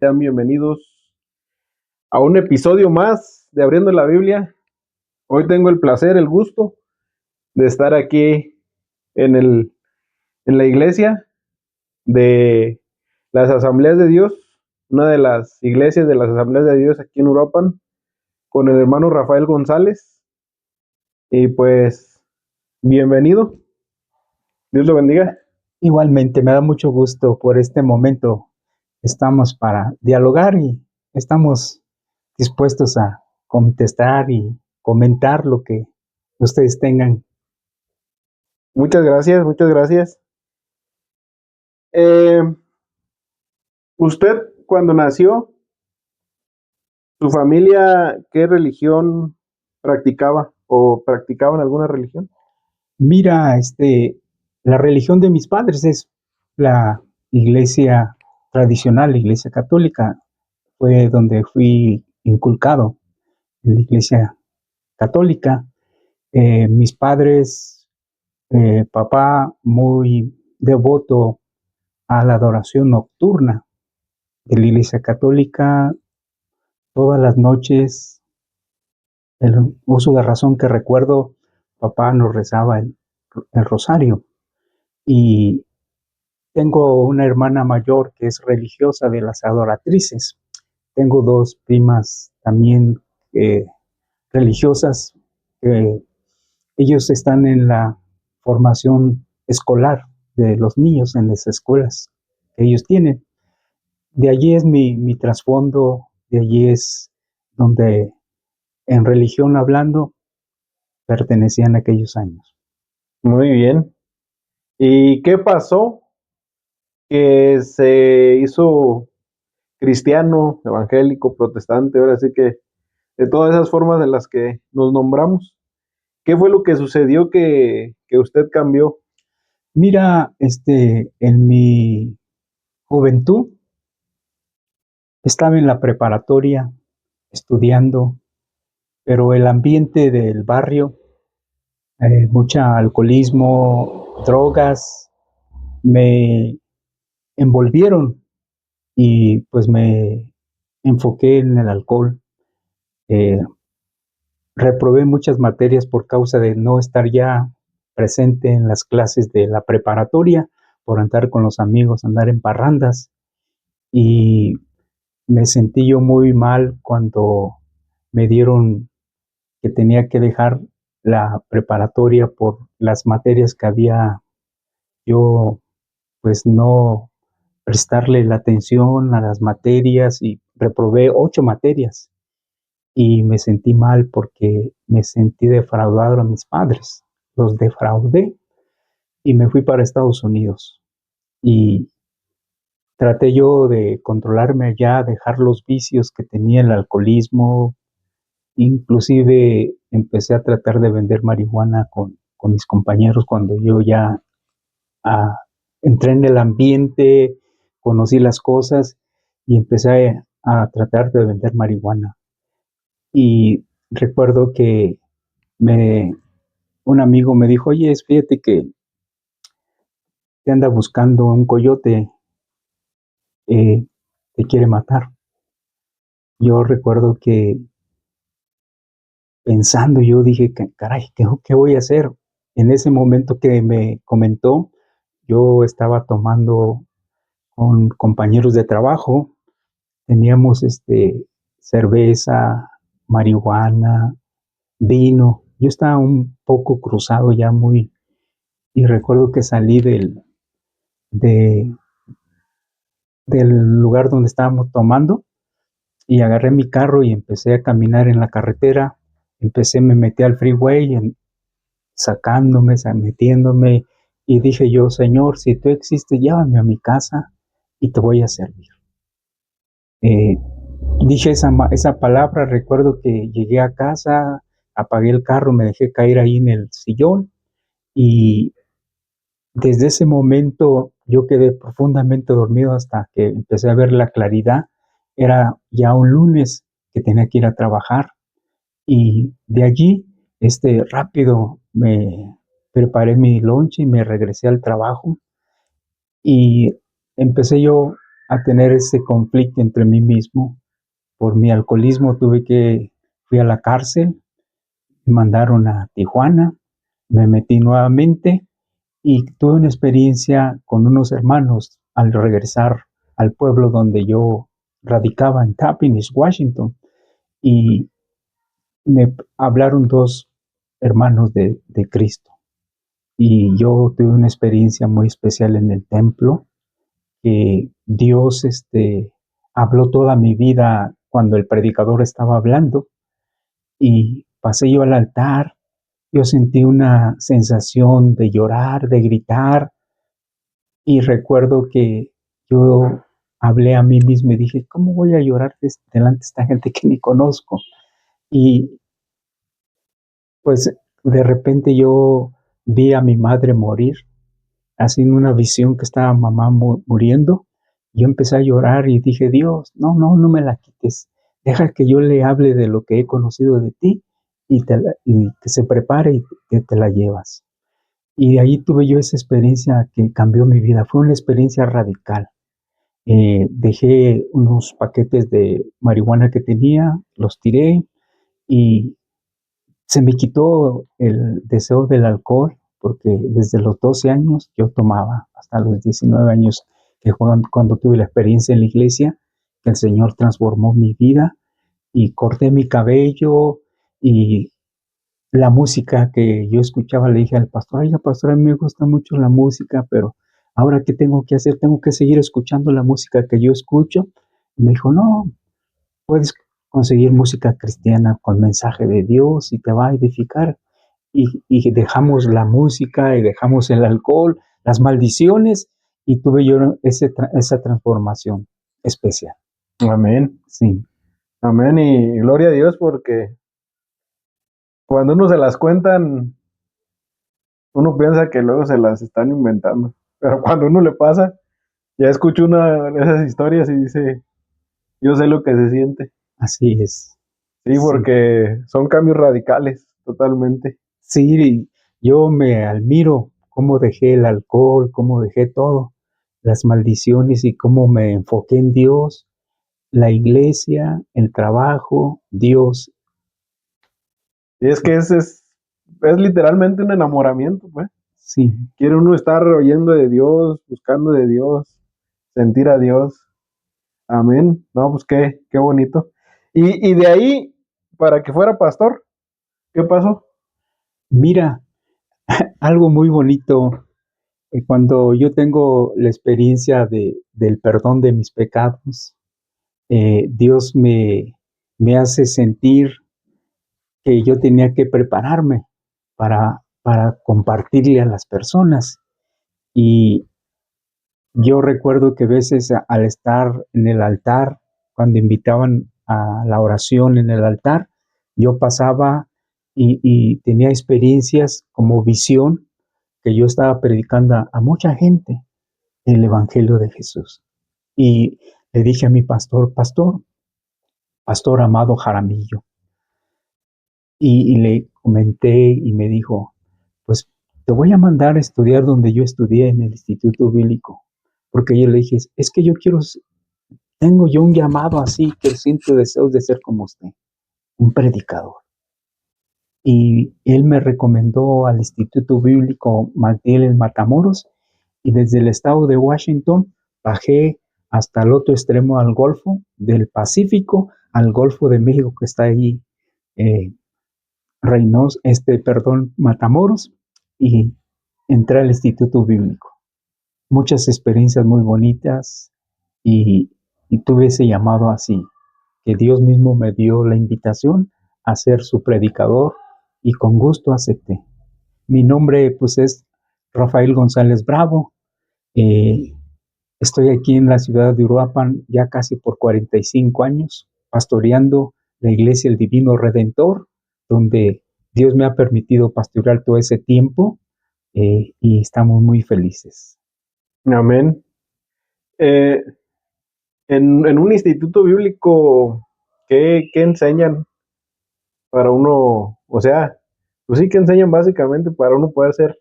Sean bienvenidos a un episodio más de Abriendo la Biblia. Hoy tengo el placer, el gusto de estar aquí en en la iglesia de las Asambleas de Dios, una de las iglesias de las Asambleas de Dios aquí en Uruapan, con el hermano Rafael González. Y pues, bienvenido. Dios lo bendiga. Igualmente, me da mucho gusto por este momento. Estamos para dialogar y estamos dispuestos a contestar y comentar lo que ustedes tengan. Muchas gracias, muchas gracias. Eh, Usted, cuando nació, ¿su familia qué religión practicaba o practicaban alguna religión? Mira, la religión de mis padres es la iglesia tradicional, la iglesia católica. Fue donde fui inculcado en la iglesia católica. Mis padres, papá muy devoto a la adoración nocturna de la iglesia católica, todas las noches, el uso de razón que recuerdo, papá nos rezaba el rosario. Y tengo una hermana mayor que es religiosa de las adoratrices. Tengo dos primas también religiosas. Ellos están en la formación escolar de los niños en las escuelas que ellos tienen. De allí es mi trasfondo, de allí es donde en religión hablando pertenecían aquellos años. Muy bien. ¿Y qué pasó que se hizo cristiano, evangélico, protestante, ahora sí que de todas esas formas de las que nos nombramos? ¿Qué fue lo que sucedió que usted cambió? Mira, en mi juventud estaba en la preparatoria estudiando, pero el ambiente del barrio, mucha alcoholismo, drogas, me envolvieron y pues me enfoqué en el alcohol. Eh, Reprobé muchas materias por causa de no estar ya presente en las clases de la preparatoria, por andar con los amigos, andar en parrandas. Y me sentí yo muy mal cuando me dieron que tenía que dejar la preparatoria por las materias que había yo, pues no prestarle la atención a las materias y reprobé 8 materias y me sentí mal porque me sentí defraudado a mis padres, los defraudé y me fui para Estados Unidos y traté yo de controlarme allá, dejar los vicios que tenía, el alcoholismo, inclusive empecé a tratar de vender marihuana con mis compañeros cuando yo ya ah, entré en el ambiente, conocí las cosas y empecé a tratar de vender marihuana. Y recuerdo que me, un amigo me dijo, oye, fíjate que te anda buscando un coyote, te quiere matar. Yo recuerdo que pensando, yo dije, caray, ¿qué voy a hacer? En ese momento que me comentó, yo estaba tomando con compañeros de trabajo, teníamos cerveza, marihuana, vino. Yo estaba un poco cruzado ya muy, y recuerdo que salí de, del lugar donde estábamos tomando y agarré mi carro y empecé a caminar en la carretera. Me metí al freeway, sacándome, metiéndome, y dije yo, Señor, si tú existes, llévame a mi casa y te voy a servir. Eh, Dije esa palabra, recuerdo que llegué a casa, apagué el carro, me dejé caer ahí en el sillón y desde ese momento yo quedé profundamente dormido hasta que empecé a ver la claridad. Era ya un lunes que tenía que ir a trabajar y de allí, rápido me preparé mi lunch y me regresé al trabajo y empecé yo a tener ese conflicto entre mí mismo. Por mi alcoholismo fui a la cárcel, me mandaron a Tijuana, me metí nuevamente y tuve una experiencia con unos hermanos al regresar al pueblo donde yo radicaba en Tappenish, Washington, y me hablaron dos hermanos de Cristo. Y yo tuve una experiencia muy especial en el templo, que Dios habló toda mi vida cuando el predicador estaba hablando, y pasé yo al altar. Yo sentí una sensación de llorar, de gritar, y recuerdo que yo hablé a mí mismo y dije, ¿cómo voy a llorar delante de esta gente que ni conozco? Y pues de repente yo vi a mi madre morir, así en una visión que estaba mamá muriendo. Yo empecé a llorar y dije, Dios, no, no, no me la quites. Deja que yo le hable de lo que he conocido de ti y que se prepare y que te la llevas. Y de ahí tuve yo esa experiencia que cambió mi vida. Fue una experiencia radical. Dejé unos paquetes de marihuana que tenía, los tiré y se me quitó el deseo del alcohol, porque desde los 12 años yo tomaba, hasta los 19 años, que fue cuando tuve la experiencia en la iglesia, que el Señor transformó mi vida y corté mi cabello. Y la música que yo escuchaba, le dije al pastor, oiga, pastor, a mí me gusta mucho la música, pero ahora, ¿qué tengo que hacer? ¿Tengo que seguir escuchando la música que yo escucho? Y me dijo, no, puedes conseguir música cristiana con mensaje de Dios y te va a edificar. Y dejamos la música y dejamos el alcohol, las maldiciones, y tuve yo esa transformación especial. Amén. Sí. Amén y gloria a Dios, porque cuando uno se las cuentan, uno piensa que luego se las están inventando. Pero cuando uno le pasa, ya escucha una de esas historias y dice, yo sé lo que se siente. Así es. Sí, porque son cambios radicales, totalmente. Sí, yo me admiro cómo dejé el alcohol, cómo dejé todo, las maldiciones, y cómo me enfoqué en Dios, la iglesia, el trabajo, Dios. Y es que es literalmente un enamoramiento, pues. Sí, Quiere uno estar oyendo de Dios, buscando de Dios, sentir a Dios. Amén. No, pues qué bonito. Y de ahí, para que fuera pastor, ¿qué pasó? mira, algo muy bonito. Cuando yo tengo la experiencia del perdón de mis pecados, Dios me hace sentir que yo tenía que prepararme para compartirle a las personas. Y yo recuerdo que a veces al estar en el altar, cuando invitaban a la oración en el altar, yo pasaba y tenía experiencias como visión, que yo estaba predicando a mucha gente el Evangelio de Jesús. Y le dije a mi pastor Amado Jaramillo, y le comenté y me dijo, pues te voy a mandar a estudiar donde yo estudié en el Instituto Bíblico, porque yo le dije, es que tengo yo un llamado así, que siento deseos de ser como usted, un predicador. Y él me recomendó al Instituto Bíblico MacDill en Matamoros, y desde el estado de Washington bajé hasta el otro extremo al Golfo del Pacífico, al Golfo de México, que está ahí, eh, Matamoros, y entré al Instituto Bíblico. Muchas experiencias muy bonitas, y, y tuve ese llamado así, que Dios mismo me dio la invitación a ser su predicador, y con gusto acepté. Mi nombre pues es Rafael González Bravo. Eh, Estoy aquí en la ciudad de Uruapan ya casi por 45 años, pastoreando la Iglesia El Divino Redentor, donde Dios me ha permitido pastorear todo ese tiempo, y estamos muy felices. Amén. Eh, en un instituto bíblico, ¿qué enseñan para uno? O sea, pues sí, que enseñan básicamente para uno poder ser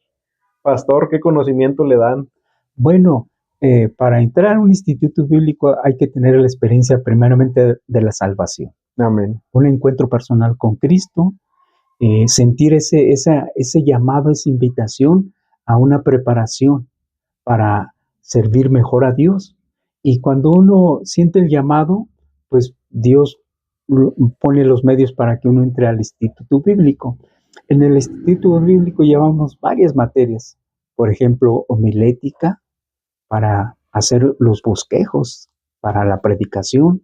pastor, ¿qué conocimiento le dan? Bueno, para entrar a un instituto bíblico hay que tener la experiencia primeramente de la salvación. Amén. Un encuentro personal con Cristo, sentir ese llamado, esa invitación a una preparación para servir mejor a Dios. Y cuando uno siente el llamado, pues Dios pone los medios para que uno entre al instituto bíblico. En el instituto bíblico llevamos varias materias, por ejemplo, homilética, para hacer los bosquejos, para la predicación,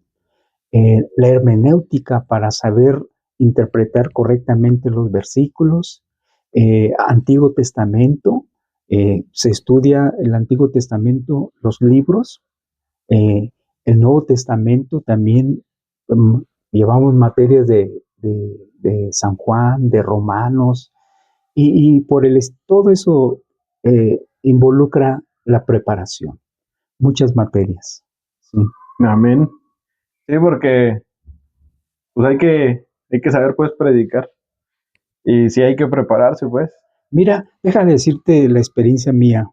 la hermenéutica para saber interpretar correctamente los versículos, Antiguo Testamento, se estudia el Antiguo Testamento, los libros, el Nuevo Testamento también llevamos materias de San Juan, de Romanos, y por todo eso involucra la preparación, muchas materias. ¿Sí? Amén. Sí, porque pues hay que saber pues predicar. Y sí hay que prepararse pues. Mira, deja de decirte la experiencia mía.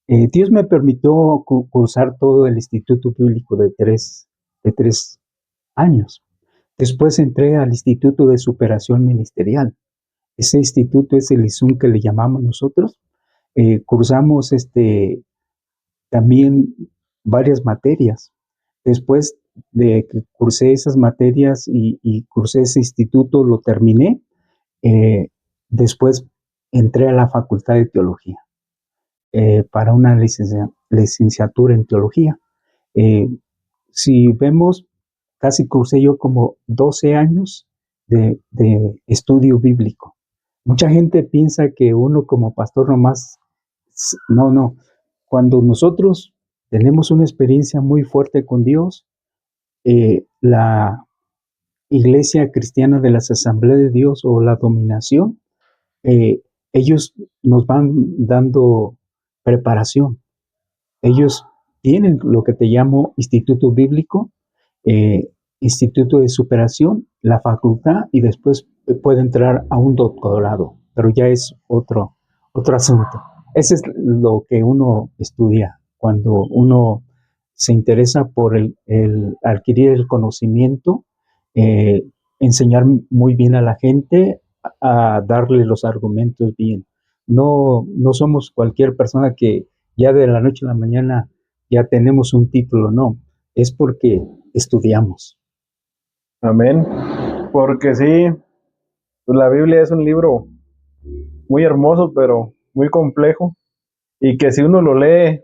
Dios me permitió cursar todo el Instituto Bíblico de tres años. Después entré al Instituto de Superación Ministerial. Ese instituto es el ISUM que le llamamos nosotros. Cursamos también varias materias. Después de que cursé esas materias y cursé ese instituto, lo terminé. Después entré a la Facultad de Teología para una licenciatura en Teología. Si vemos, casi cursé yo como 12 años de estudio bíblico. Mucha gente piensa que uno como pastor nomás, no. Cuando nosotros tenemos una experiencia muy fuerte con Dios, la Iglesia Cristiana de las Asambleas de Dios o la dominación, ellos nos van dando preparación. Ellos tienen lo que te llamo Instituto Bíblico, Instituto de Superación, la facultad y después puede entrar a un doctorado, pero ya es otro asunto. Ese es lo que uno estudia cuando uno se interesa por el adquirir el conocimiento, eh, enseñar muy bien a la gente, a darle los argumentos bien. No somos cualquier persona que ya de la noche a la mañana ya tenemos un título, no, es porque estudiamos. Amén. Porque sí, pues la Biblia es un libro muy hermoso, pero muy complejo. Y que si uno lo lee,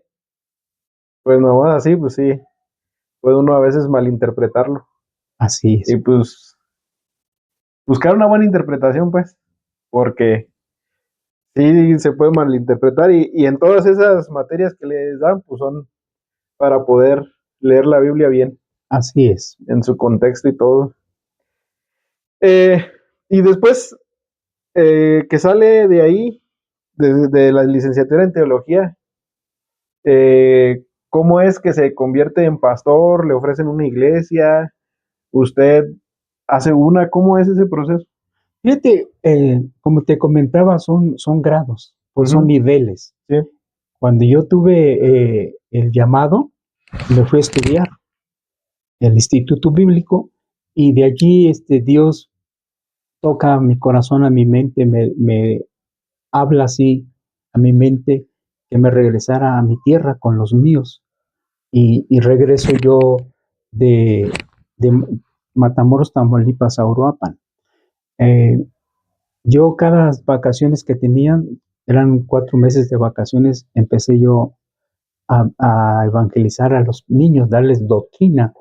pues nomás así, pues sí, puede uno a veces malinterpretarlo. Así Y es. pues buscar una buena interpretación, pues, porque sí se puede malinterpretar y en todas esas materias que les dan, pues son para poder leer la Biblia bien, Así es. en su contexto y todo. Eh, y después que sale de ahí, de la licenciatura en teología, ¿cómo es que se convierte en pastor? ¿Le ofrecen una iglesia? ¿Usted hace una? ¿Cómo es ese proceso? Fíjate, como te comentaba, son grados, pues son niveles. Sí. Cuando yo tuve el llamado, me fui a estudiar el Instituto Bíblico y de allí Dios toca mi corazón, a mi mente, me habla así a mi mente que me regresara a mi tierra con los míos. Y regreso yo de, de Matamoros, Tamaulipas, a Uruapan. Yo cada vacaciones que tenían, eran 4 meses de vacaciones, empecé yo a evangelizar a los niños, darles doctrina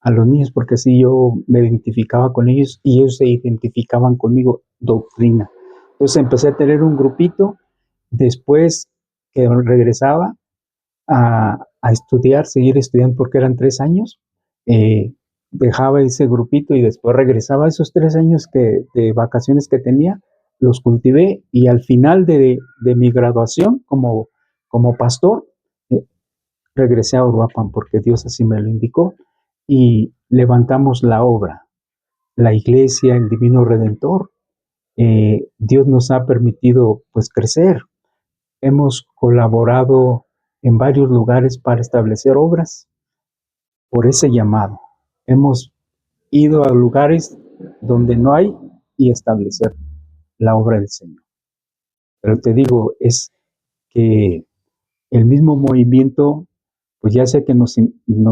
a los niños, porque así yo me identificaba con ellos y ellos se identificaban conmigo, doctrina. Entonces empecé a tener un grupito, después que regresaba a estudiar, seguir estudiando porque eran 3 años, dejaba ese grupito y después regresaba. Esos 3 años de vacaciones que tenía, los cultivé y al final de mi graduación como pastor, regresé a Uruapan porque Dios así me lo indicó y levantamos la obra, la iglesia, el Divino Redentor. Dios nos ha permitido pues crecer. Hemos colaborado en varios lugares para establecer obras por ese llamado. Hemos ido a lugares donde no hay y establecer la obra del Señor. Pero te digo, es que el mismo movimiento, pues ya sea que nos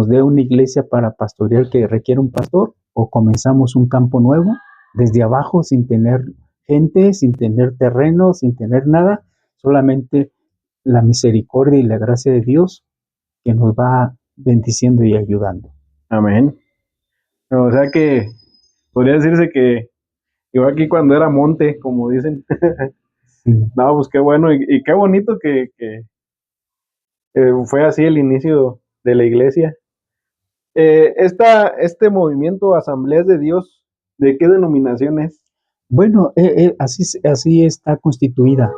dé una iglesia para pastorear que requiere un pastor, o comenzamos un campo nuevo desde abajo sin tener gente, sin tener terreno, sin tener nada, solamente la misericordia y la gracia de Dios que nos va bendiciendo y ayudando. Amén. O sea que podría decirse que igual aquí cuando era monte, como dicen. Sí. No, pues qué bueno y qué bonito que fue así el inicio de la iglesia. Este movimiento Asambleas de Dios, ¿de qué denominación es? Bueno, así está constituida.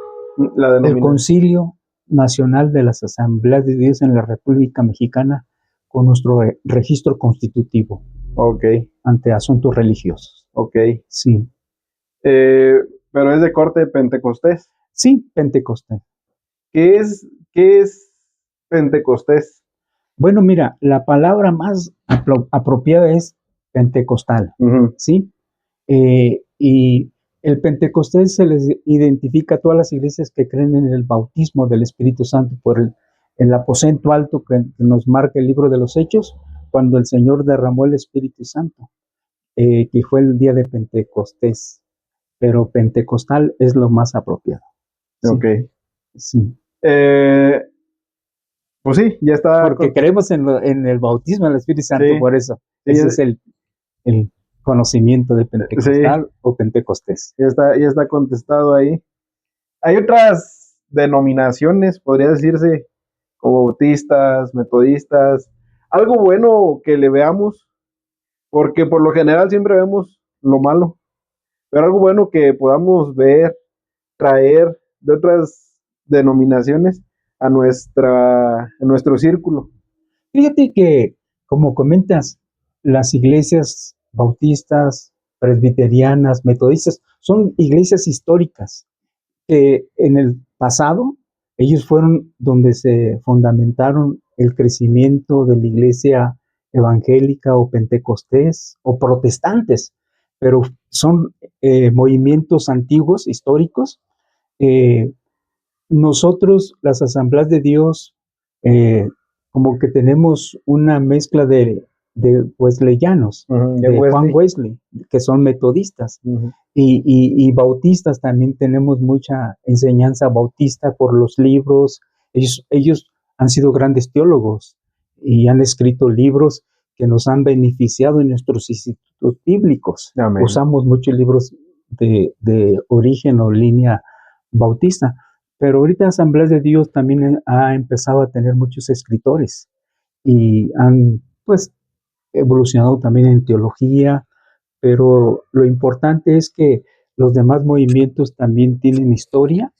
La El denominación. Concilio Nacional de las Asambleas de Dios en la República Mexicana con nuestro registro constitutivo. Ok. Ante asuntos religiosos. Ok. Sí. Pero es de corte Pentecostés. Sí, Pentecostés. ¿Qué es Pentecostés? Bueno, mira, la palabra más apropiada es pentecostal, ¿sí? Y el Pentecostés se les identifica a todas las iglesias que creen en el bautismo del Espíritu Santo por el aposento alto que nos marca el libro de los Hechos, cuando el Señor derramó el Espíritu Santo, que fue el día de Pentecostés. Pero pentecostal es lo más apropiado. ¿Sí? Ok. Sí. Pues sí, ya está. Porque creemos en el bautismo del Espíritu Santo, sí, por eso. Sí, ese es el conocimiento de pentecostal, sí, o pentecostés. Ya está contestado ahí. Hay otras denominaciones, podría decirse, como bautistas, metodistas. Algo bueno que le veamos, porque por lo general siempre vemos lo malo, pero algo bueno que podamos ver, traer de otras denominaciones a nuestro círculo. Fíjate que, como comentas, las iglesias bautistas, presbiterianas, metodistas, son iglesias históricas que en el pasado ellos fueron donde se fundamentaron el crecimiento de la iglesia evangélica o pentecostés o protestantes, pero son movimientos antiguos, históricos. Nosotros, las Asambleas de Dios, como que tenemos una mezcla de wesleyanos, de Juan Wesley, que son metodistas, y bautistas. También tenemos mucha enseñanza bautista por los libros. Ellos han sido grandes teólogos y han escrito libros que nos han beneficiado en nuestros institutos bíblicos. Amén. Usamos muchos libros de origen o línea bautista. Pero ahorita Asambleas de Dios también ha empezado a tener muchos escritores y han, pues, evolucionado también en teología, pero lo importante es que los demás movimientos también tienen historia,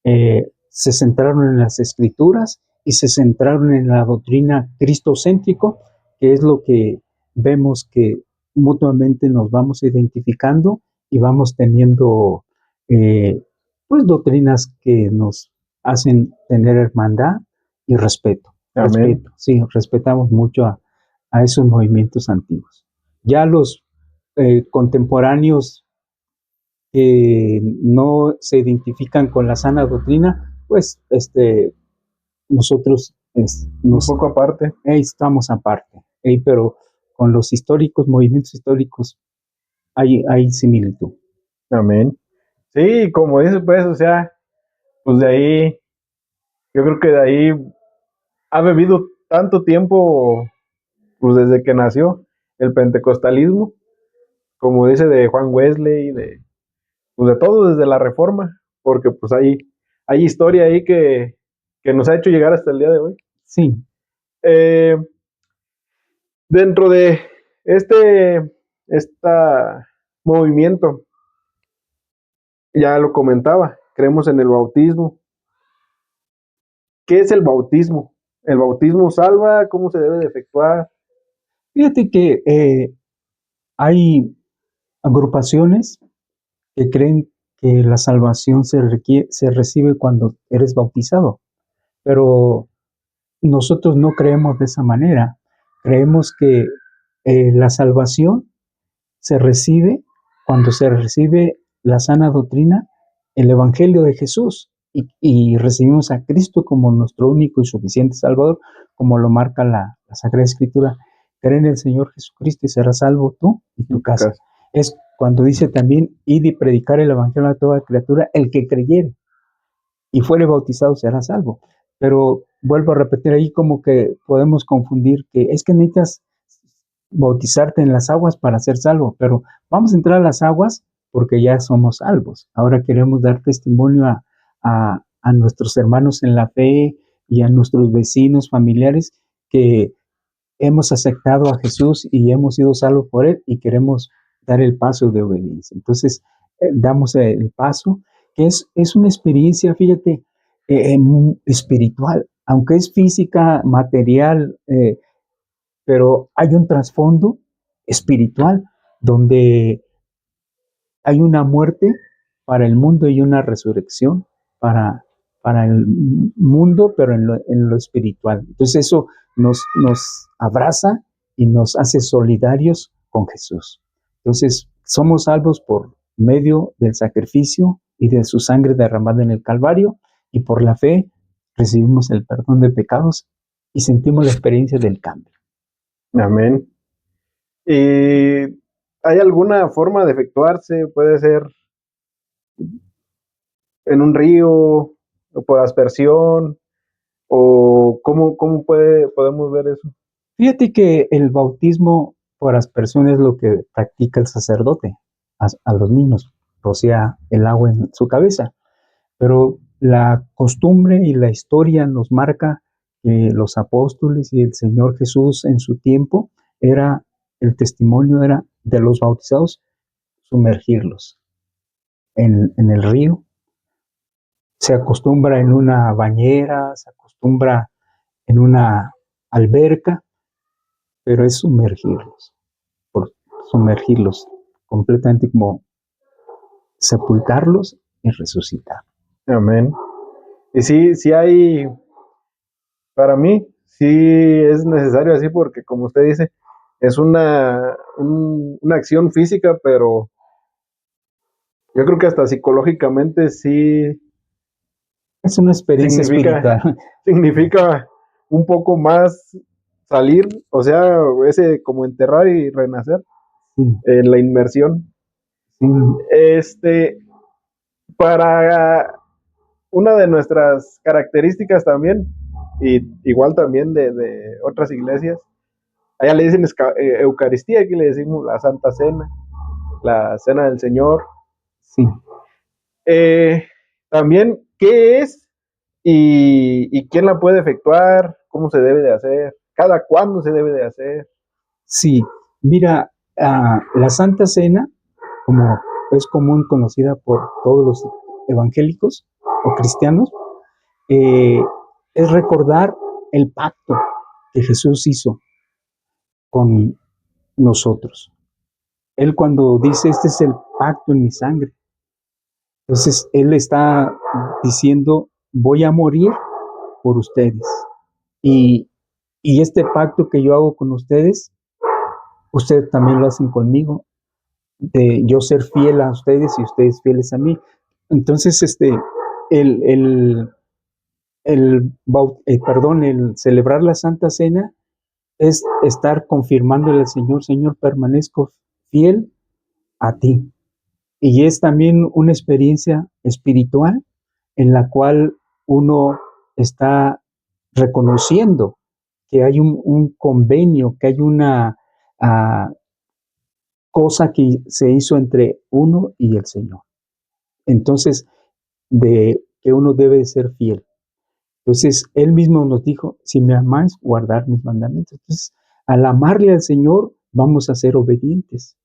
se centraron en las escrituras y se centraron en la doctrina cristocéntrico, que es lo que vemos que mutuamente nos vamos identificando y vamos teniendo pues doctrinas que nos hacen tener hermandad y respeto. Amén. Respeto, sí, respetamos mucho a esos movimientos antiguos. Ya los contemporáneos que no se identifican con la sana doctrina, pues nosotros un poco aparte. Estamos aparte, pero con los históricos, movimientos históricos, hay similitud. Amén. Sí, como dice, pues, o sea, pues de ahí, yo creo que de ahí ha bebido tanto tiempo, pues desde que nació el pentecostalismo, como dice de Juan Wesley, pues de todo desde la Reforma, porque pues hay historia ahí que nos ha hecho llegar hasta el día de hoy. Sí. Dentro de este movimiento, ya lo comentaba, creemos en el bautismo. ¿Qué es el bautismo? ¿El bautismo salva? ¿Cómo se debe de efectuar? Fíjate que hay agrupaciones que creen que la salvación se recibe cuando eres bautizado, pero nosotros no creemos de esa manera. Creemos que la salvación se recibe cuando se recibe la sana doctrina, el Evangelio de Jesús, y recibimos a Cristo como nuestro único y suficiente Salvador, como lo marca la Sagrada Escritura. Cree en el Señor Jesucristo y serás salvo tú y tu casa. Es cuando dice también, id y predicar el Evangelio a toda criatura, el que creyere y fuere bautizado será salvo. Pero vuelvo a repetir ahí, como que podemos confundir que es que necesitas bautizarte en las aguas para ser salvo, pero vamos a entrar a las aguas porque ya somos salvos. Ahora queremos dar testimonio a nuestros hermanos en la fe y a nuestros vecinos, familiares, que hemos aceptado a Jesús y hemos sido salvos por Él y queremos dar el paso de obediencia. Entonces, damos el paso, que es una experiencia, fíjate, espiritual, aunque es física, material, pero hay un trasfondo espiritual donde hay una muerte para el mundo y una resurrección para el mundo, pero en lo espiritual. Entonces eso nos abraza y nos hace solidarios con Jesús. Entonces somos salvos por medio del sacrificio y de su sangre derramada en el Calvario, y por la fe recibimos el perdón de pecados y sentimos la experiencia del cambio. Amén. ¿Y hay alguna forma de efectuarse? Puede ser en un río, o por aspersión, o cómo podemos ver eso. Fíjate que el bautismo por aspersión es lo que practica el sacerdote a los niños, rocía el agua en su cabeza, pero la costumbre y la historia nos marca que los apóstoles y el Señor Jesús en su tiempo el testimonio era de los bautizados sumergirlos en el río. Se acostumbra en una bañera, se acostumbra en una alberca, pero es sumergirlos completamente, como sepultarlos y resucitar. Amén. Y sí hay, para mí, sí es necesario así, porque como usted dice, es una acción física, pero yo creo que hasta psicológicamente sí Es una experiencia espiritual. significa un poco más salir, o sea, ese como enterrar y renacer en la inmersión. Para una de nuestras características también, y igual también de otras iglesias, allá le dicen Eucaristía, aquí le decimos la Santa Cena, la Cena del Señor. Sí. También, ¿qué es y quién la puede efectuar? ¿Cómo se debe de hacer? ¿Cada cuándo se debe de hacer? Sí, mira, la Santa Cena, como es común conocida por todos los evangélicos o cristianos, es recordar el pacto que Jesús hizo con nosotros. Él, cuando dice, este es el pacto en mi sangre, entonces Él está diciendo, voy a morir por ustedes. Y este pacto que yo hago con ustedes, ustedes también lo hacen conmigo, de yo ser fiel a ustedes y ustedes fieles a mí. Entonces, el celebrar la Santa Cena es estar confirmándole al Señor, Señor, permanezco fiel a ti. Y es también una experiencia espiritual en la cual uno está reconociendo que hay un convenio, que hay una cosa que se hizo entre uno y el Señor. Entonces, de que uno debe ser fiel. Entonces, Él mismo nos dijo, si me amáis, guardar mis mandamientos. Entonces, al amarle al Señor, vamos a ser obedientes.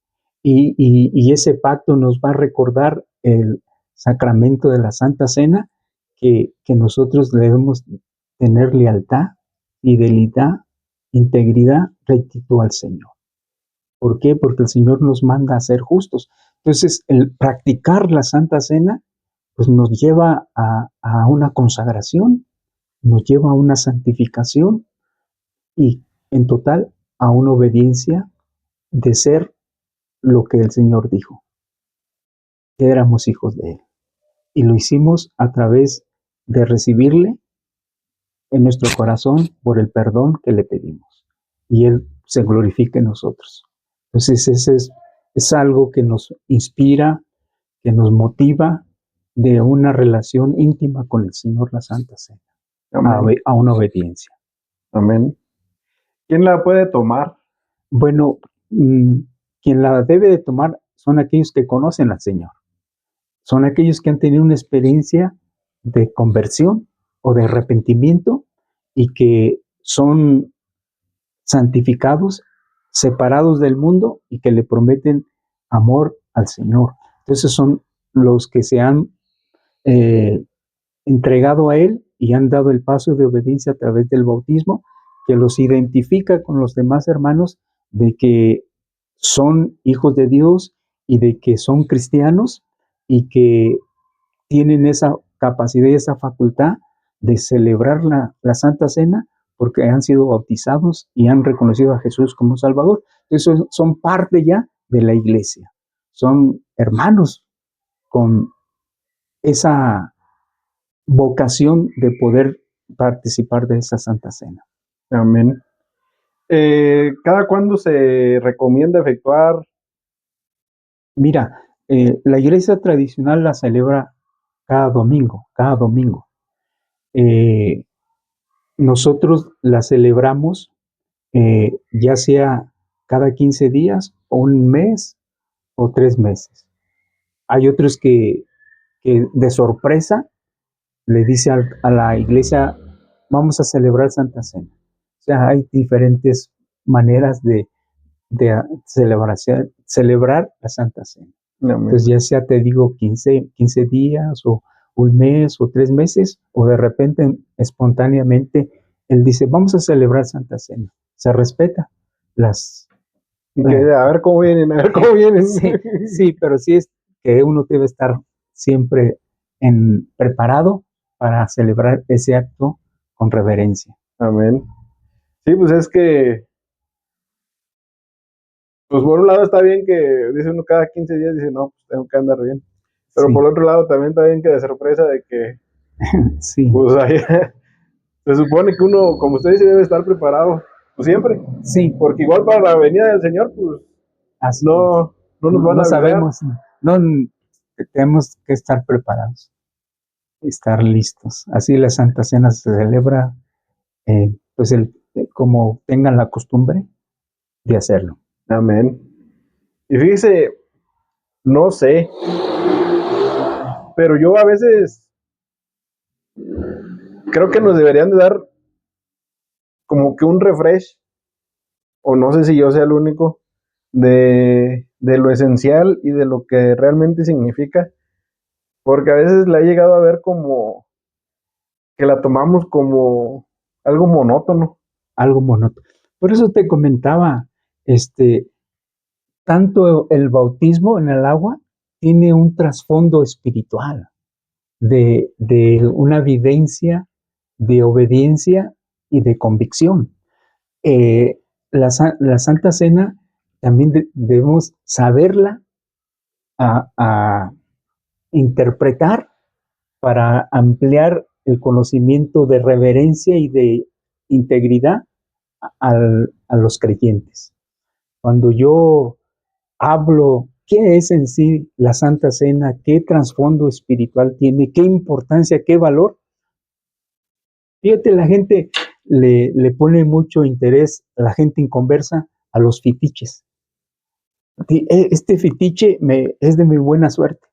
Y ese pacto nos va a recordar el sacramento de la Santa Cena, que nosotros debemos tener lealtad, fidelidad, integridad, rectitud al Señor. ¿Por qué? Porque el Señor nos manda a ser justos. Entonces, el practicar la Santa Cena, pues nos lleva a una consagración, nos lleva a una santificación y en total a una obediencia de ser lo que el Señor dijo, que éramos hijos de Él. Y lo hicimos a través de recibirle en nuestro corazón por el perdón que le pedimos. Y Él se glorifica en nosotros. Entonces ese es algo que nos inspira, que nos motiva de una relación íntima con el Señor, la Santa Cena, a una obediencia. Amén. ¿Quién la puede tomar? Bueno, quien la debe de tomar son aquellos que conocen al Señor. Son aquellos que han tenido una experiencia de conversión o de arrepentimiento y que son santificados, separados del mundo y que le prometen amor al Señor. Entonces son los que se han entregado a Él y han dado el paso de obediencia a través del bautismo, que los identifica con los demás hermanos de que son hijos de Dios y de que son cristianos y que tienen esa capacidad y esa facultad de celebrar la Santa Cena porque han sido bautizados y han reconocido a Jesús como Salvador. Entonces son parte ya de la iglesia, son hermanos con esa vocación de poder participar de esa Santa Cena. Amén. ¿Cada cuándo se recomienda efectuar? Mira, la iglesia tradicional la celebra cada domingo. Nosotros la celebramos ya sea cada 15 días o un mes o 3 meses. Hay otros que de sorpresa le dice a la iglesia, vamos a celebrar Santa Cena. O sea, hay diferentes maneras de celebrar la Santa Cena. Amén. Entonces ya sea te digo 15 días o un mes o 3 meses, o de repente espontáneamente él dice, vamos a celebrar Santa Cena. Se respeta las... a ver cómo vienen, Sí, pero sí es que uno debe estar siempre preparado para celebrar ese acto con reverencia. Amén. Sí, pues es que, pues por un lado está bien que dice uno cada 15 días, dice, no, pues tengo que andar bien. Pero sí. Por otro lado también está bien que de sorpresa de que, sí. Pues ahí, se supone que uno, como usted dice, debe estar preparado, pues siempre. Sí. Porque igual para la venida del Señor, pues Así no nos van a avisar. Sabemos, no, tenemos que estar preparados, estar listos. Así la Santa Cena se celebra, pues como tengan la costumbre de hacerlo. Amén. Y fíjese, no sé, pero yo a veces creo que nos deberían de dar como que un refresh, o no sé si yo sea el único, de lo esencial y de lo que realmente significa, porque a veces la he llegado a ver como que la tomamos como algo monótono. Algo monótono. Por eso te comentaba, tanto el bautismo en el agua tiene un trasfondo espiritual de una vivencia de obediencia y de convicción. La Santa Cena también debemos saberla a interpretar para ampliar el conocimiento de reverencia y de integridad a los creyentes. Cuando yo hablo qué es en sí la Santa Cena, qué trasfondo espiritual tiene, qué importancia, qué valor, fíjate, la gente le pone mucho interés, la gente inconversa, a los fitiches. Este fitiche es de muy buena suerte,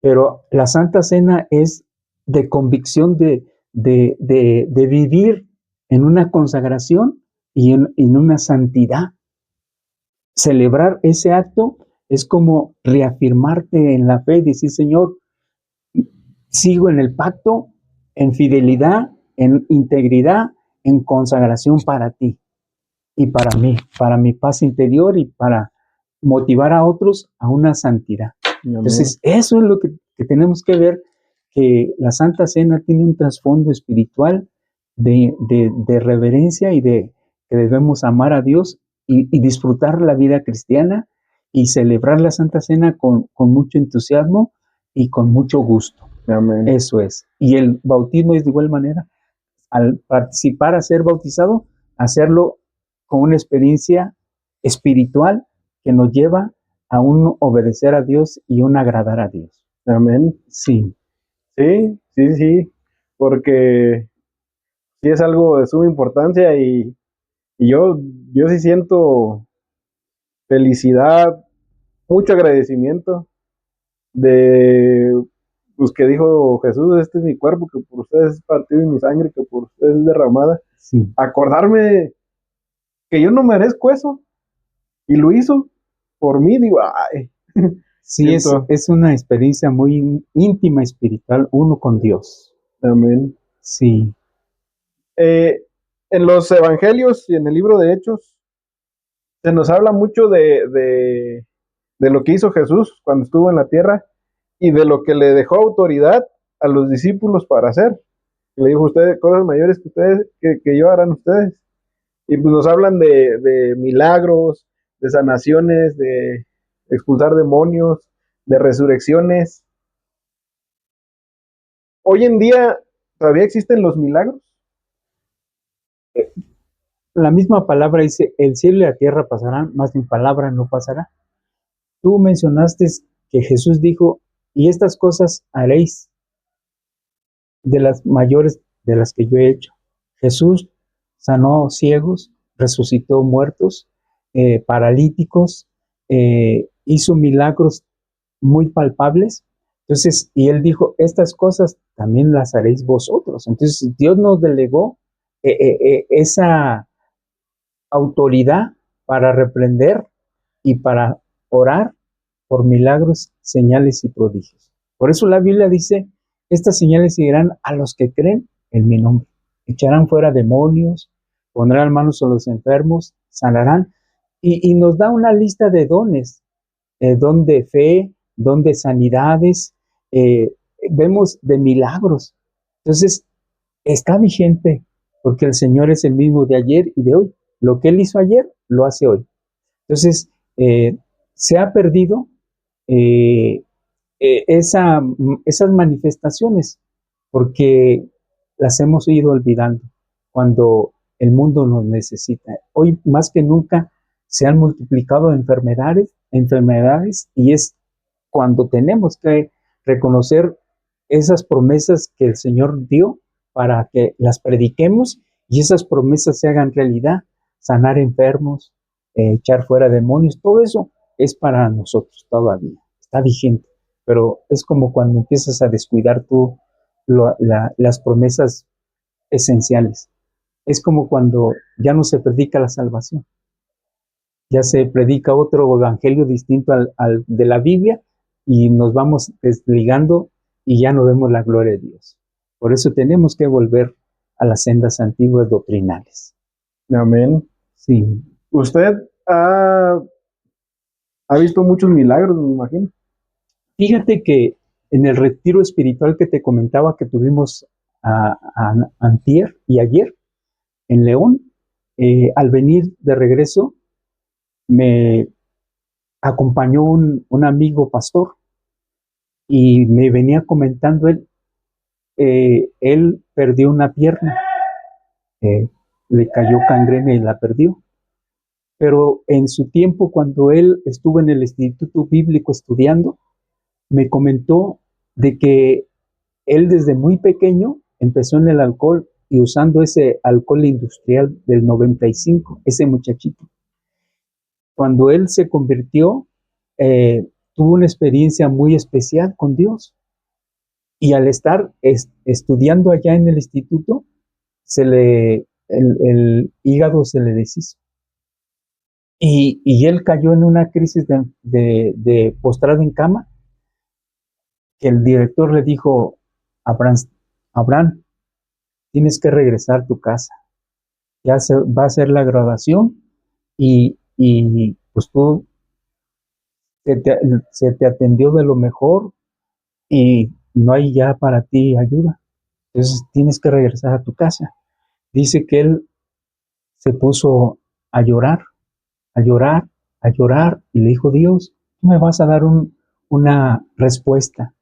pero la Santa Cena es de convicción de vivir en una consagración y en una santidad. Celebrar ese acto es como reafirmarte en la fe y decir, Señor, sigo en el pacto, en fidelidad, en integridad, en consagración para ti y para mí, para mi paz interior y para motivar a otros a una santidad. Entonces, eso es lo que tenemos que ver, que la Santa Cena tiene un trasfondo espiritual de reverencia y de que debemos amar a Dios y disfrutar la vida cristiana y celebrar la Santa Cena con mucho entusiasmo y con mucho gusto. Amén. Eso es. Y el bautismo es de igual manera. Al participar a ser bautizado, hacerlo con una experiencia espiritual que nos lleva a un obedecer a Dios y un agradar a Dios. Amén. Sí. Sí, porque sí es algo de suma importancia y yo sí siento felicidad, mucho agradecimiento de pues que dijo Jesús, este es mi cuerpo que por ustedes es partido y mi sangre que por ustedes es derramada. Sí. Acordarme que yo no merezco eso y lo hizo por mí, digo, ay. Sí, es una experiencia muy íntima espiritual, uno con Dios. Amén. Sí. En los evangelios y en el libro de Hechos se nos habla mucho de lo que hizo Jesús cuando estuvo en la tierra y de lo que le dejó autoridad a los discípulos para hacer. Le dijo, ustedes, cosas mayores que ustedes, que yo harán ustedes. Y pues nos hablan de milagros, de sanaciones, de expulsar demonios, de resurrecciones. Hoy en día todavía existen los milagros. La misma palabra dice, el cielo y la tierra pasarán, mas mi palabra no pasará. Tú mencionaste que Jesús dijo, y estas cosas haréis de las mayores de las que yo he hecho. Jesús sanó ciegos, resucitó muertos, paralíticos, hizo milagros muy palpables. Entonces, y él dijo, estas cosas también las haréis vosotros. Entonces, Dios nos delegó esa autoridad para reprender y para orar por milagros, señales y prodigios. Por eso la Biblia dice, estas señales seguirán a los que creen en mi nombre. Echarán fuera demonios, pondrán manos a los enfermos, sanarán. Y nos da una lista de dones, don de fe, don de sanidades, vemos de milagros. Entonces, está vigente, porque el Señor es el mismo de ayer y de hoy. Lo que Él hizo ayer, lo hace hoy. Entonces, se ha perdido eh, esas manifestaciones, porque las hemos ido olvidando cuando el mundo nos necesita. Hoy más que nunca se han multiplicado enfermedades y es cuando tenemos que reconocer esas promesas que el Señor dio para que las prediquemos y esas promesas se hagan realidad, sanar enfermos, echar fuera demonios, todo eso es para nosotros todavía, está vigente, pero es como cuando empiezas a descuidar tú las promesas esenciales. Es como cuando ya no se predica la salvación, ya se predica otro evangelio distinto al de la Biblia y nos vamos desligando y ya no vemos la gloria de Dios. Por eso tenemos que volver a las sendas antiguas doctrinales. Amén. Sí. Usted ha visto muchos milagros, me imagino. Fíjate que en el retiro espiritual que te comentaba que tuvimos antier y ayer en León, al venir de regreso, me acompañó un amigo pastor y me venía comentando él perdió una pierna, le cayó gangrena y la perdió. Pero en su tiempo, cuando él estuvo en el Instituto Bíblico estudiando, me comentó de que él desde muy pequeño empezó en el alcohol y usando ese alcohol industrial del 95, ese muchachito. Cuando él se convirtió, tuvo una experiencia muy especial con Dios. Y al estar estudiando allá en el instituto, el hígado se le deshizo. Y él cayó en una crisis de postrado en cama, que el director le dijo, Abraham, tienes que regresar a tu casa. Ya va a ser la graduación y pues tú se te atendió de lo mejor y no hay ya para ti ayuda. Entonces tienes que regresar a tu casa. Dice que él se puso a llorar, a llorar, a llorar, y le dijo: Dios, tú me vas a dar una respuesta.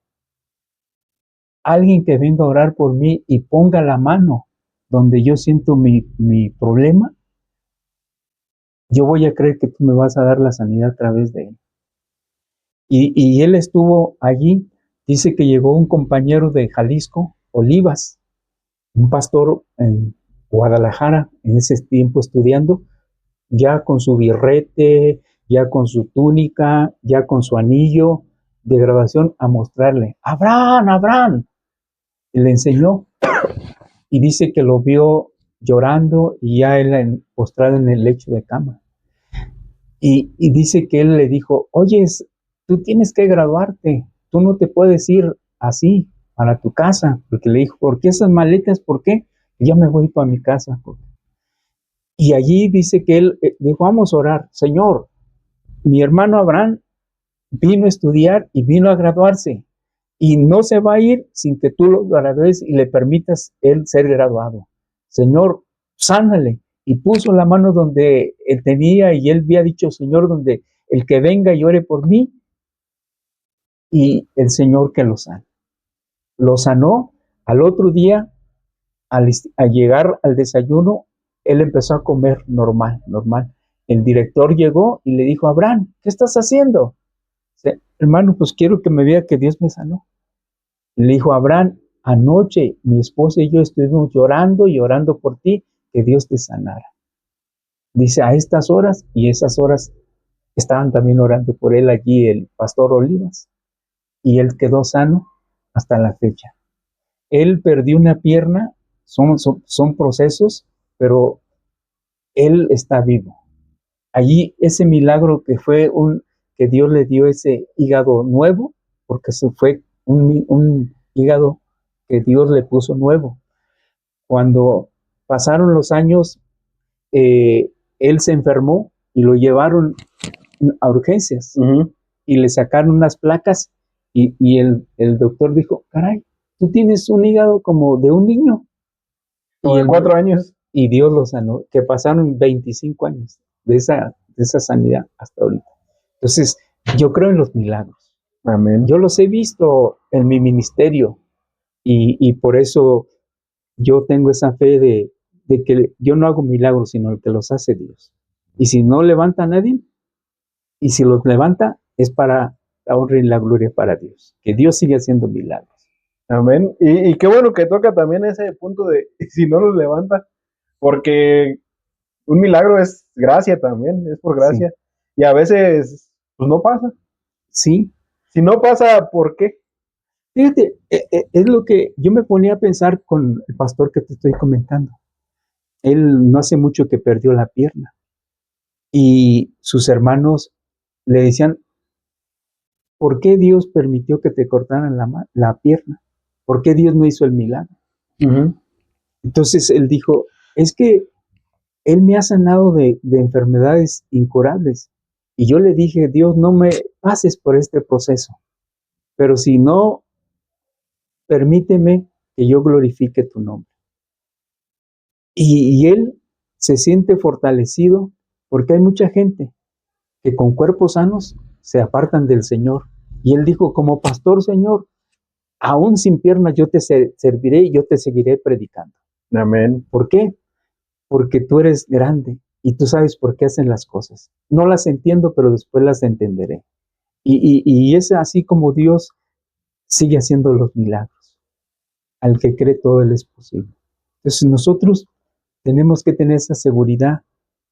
Alguien que venga a orar por mí y ponga la mano donde yo siento mi problema, yo voy a creer que tú me vas a dar la sanidad a través de él. Y él estuvo allí. Dice que llegó un compañero de Jalisco, Olivas, un pastor en Guadalajara, en ese tiempo estudiando, ya con su birrete, ya con su túnica, ya con su anillo de graduación, a mostrarle: Abraham, Abraham. Y le enseñó, y dice que lo vio llorando y ya él postrado en el lecho de cama. Y dice que él le dijo: oye, tú tienes que graduarte, tú no te puedes ir así para tu casa, porque le dijo: ¿por qué esas maletas? ¿Por qué? Ya me voy para mi casa. Y allí dice que él dijo: vamos a orar. Señor, mi hermano Abraham vino a estudiar y vino a graduarse, y no se va a ir sin que tú lo gradúes y le permitas él ser graduado. Señor, sánale. Y puso la mano donde él tenía, y él había dicho: Señor, donde el que venga y ore por mí, y el Señor que lo sana. Lo sanó. Al otro día, al llegar al desayuno, él empezó a comer normal, normal. El director llegó y le dijo: Abraham, ¿qué estás haciendo? Hermano, pues quiero que me vea que Dios me sanó. Y le dijo: Abraham, anoche mi esposa y yo estuvimos llorando y orando por ti, que Dios te sanara. Dice: a estas horas, y esas horas estaban también orando por él allí el pastor Olivas, y él quedó sano hasta la fecha. Él perdió una pierna, son procesos, pero él está vivo. Allí ese milagro que fue que Dios le dio ese hígado nuevo, porque se fue un hígado que Dios le puso nuevo. Cuando pasaron los años, él se enfermó y lo llevaron a urgencias. Y le sacaron unas placas, y el doctor dijo: caray, tú tienes un hígado como de un niño. Como de 4 años. Y Dios lo sanó, que pasaron 25 años de esa sanidad hasta ahorita. Entonces, yo creo en los milagros. Amén. Yo los he visto en mi ministerio, y por eso yo tengo esa fe de que yo no hago milagros, sino que los hace Dios. Y si no levanta a nadie, y si los levanta, es para la honra y la gloria para Dios. Que Dios sigue haciendo milagros. Amén. Y qué bueno que toca también ese punto de si no los levanta, porque un milagro es gracia también, es por gracia. Sí. Y a veces, pues no pasa. Sí. Si no pasa, ¿por qué? Fíjate, es lo que yo me ponía a pensar con el pastor que te estoy comentando. Él no hace mucho que perdió la pierna, y sus hermanos le decían: ¿por qué Dios permitió que te cortaran la pierna? ¿Por qué Dios no hizo el milagro? Entonces él dijo: es que Él me ha sanado de enfermedades incurables. Y yo le dije: Dios, no me pases por este proceso, pero si no, permíteme que yo glorifique tu nombre. Y él se siente fortalecido, porque hay mucha gente que con cuerpos sanos se apartan del Señor. Y él dijo: como pastor, Señor, aún sin piernas yo te serviré y yo te seguiré predicando. Amén. ¿Por qué? Porque tú eres grande y tú sabes por qué hacen las cosas. No las entiendo, pero después las entenderé. Y es así como Dios sigue haciendo los milagros. Al que cree, todo él es posible. Entonces nosotros tenemos que tener esa seguridad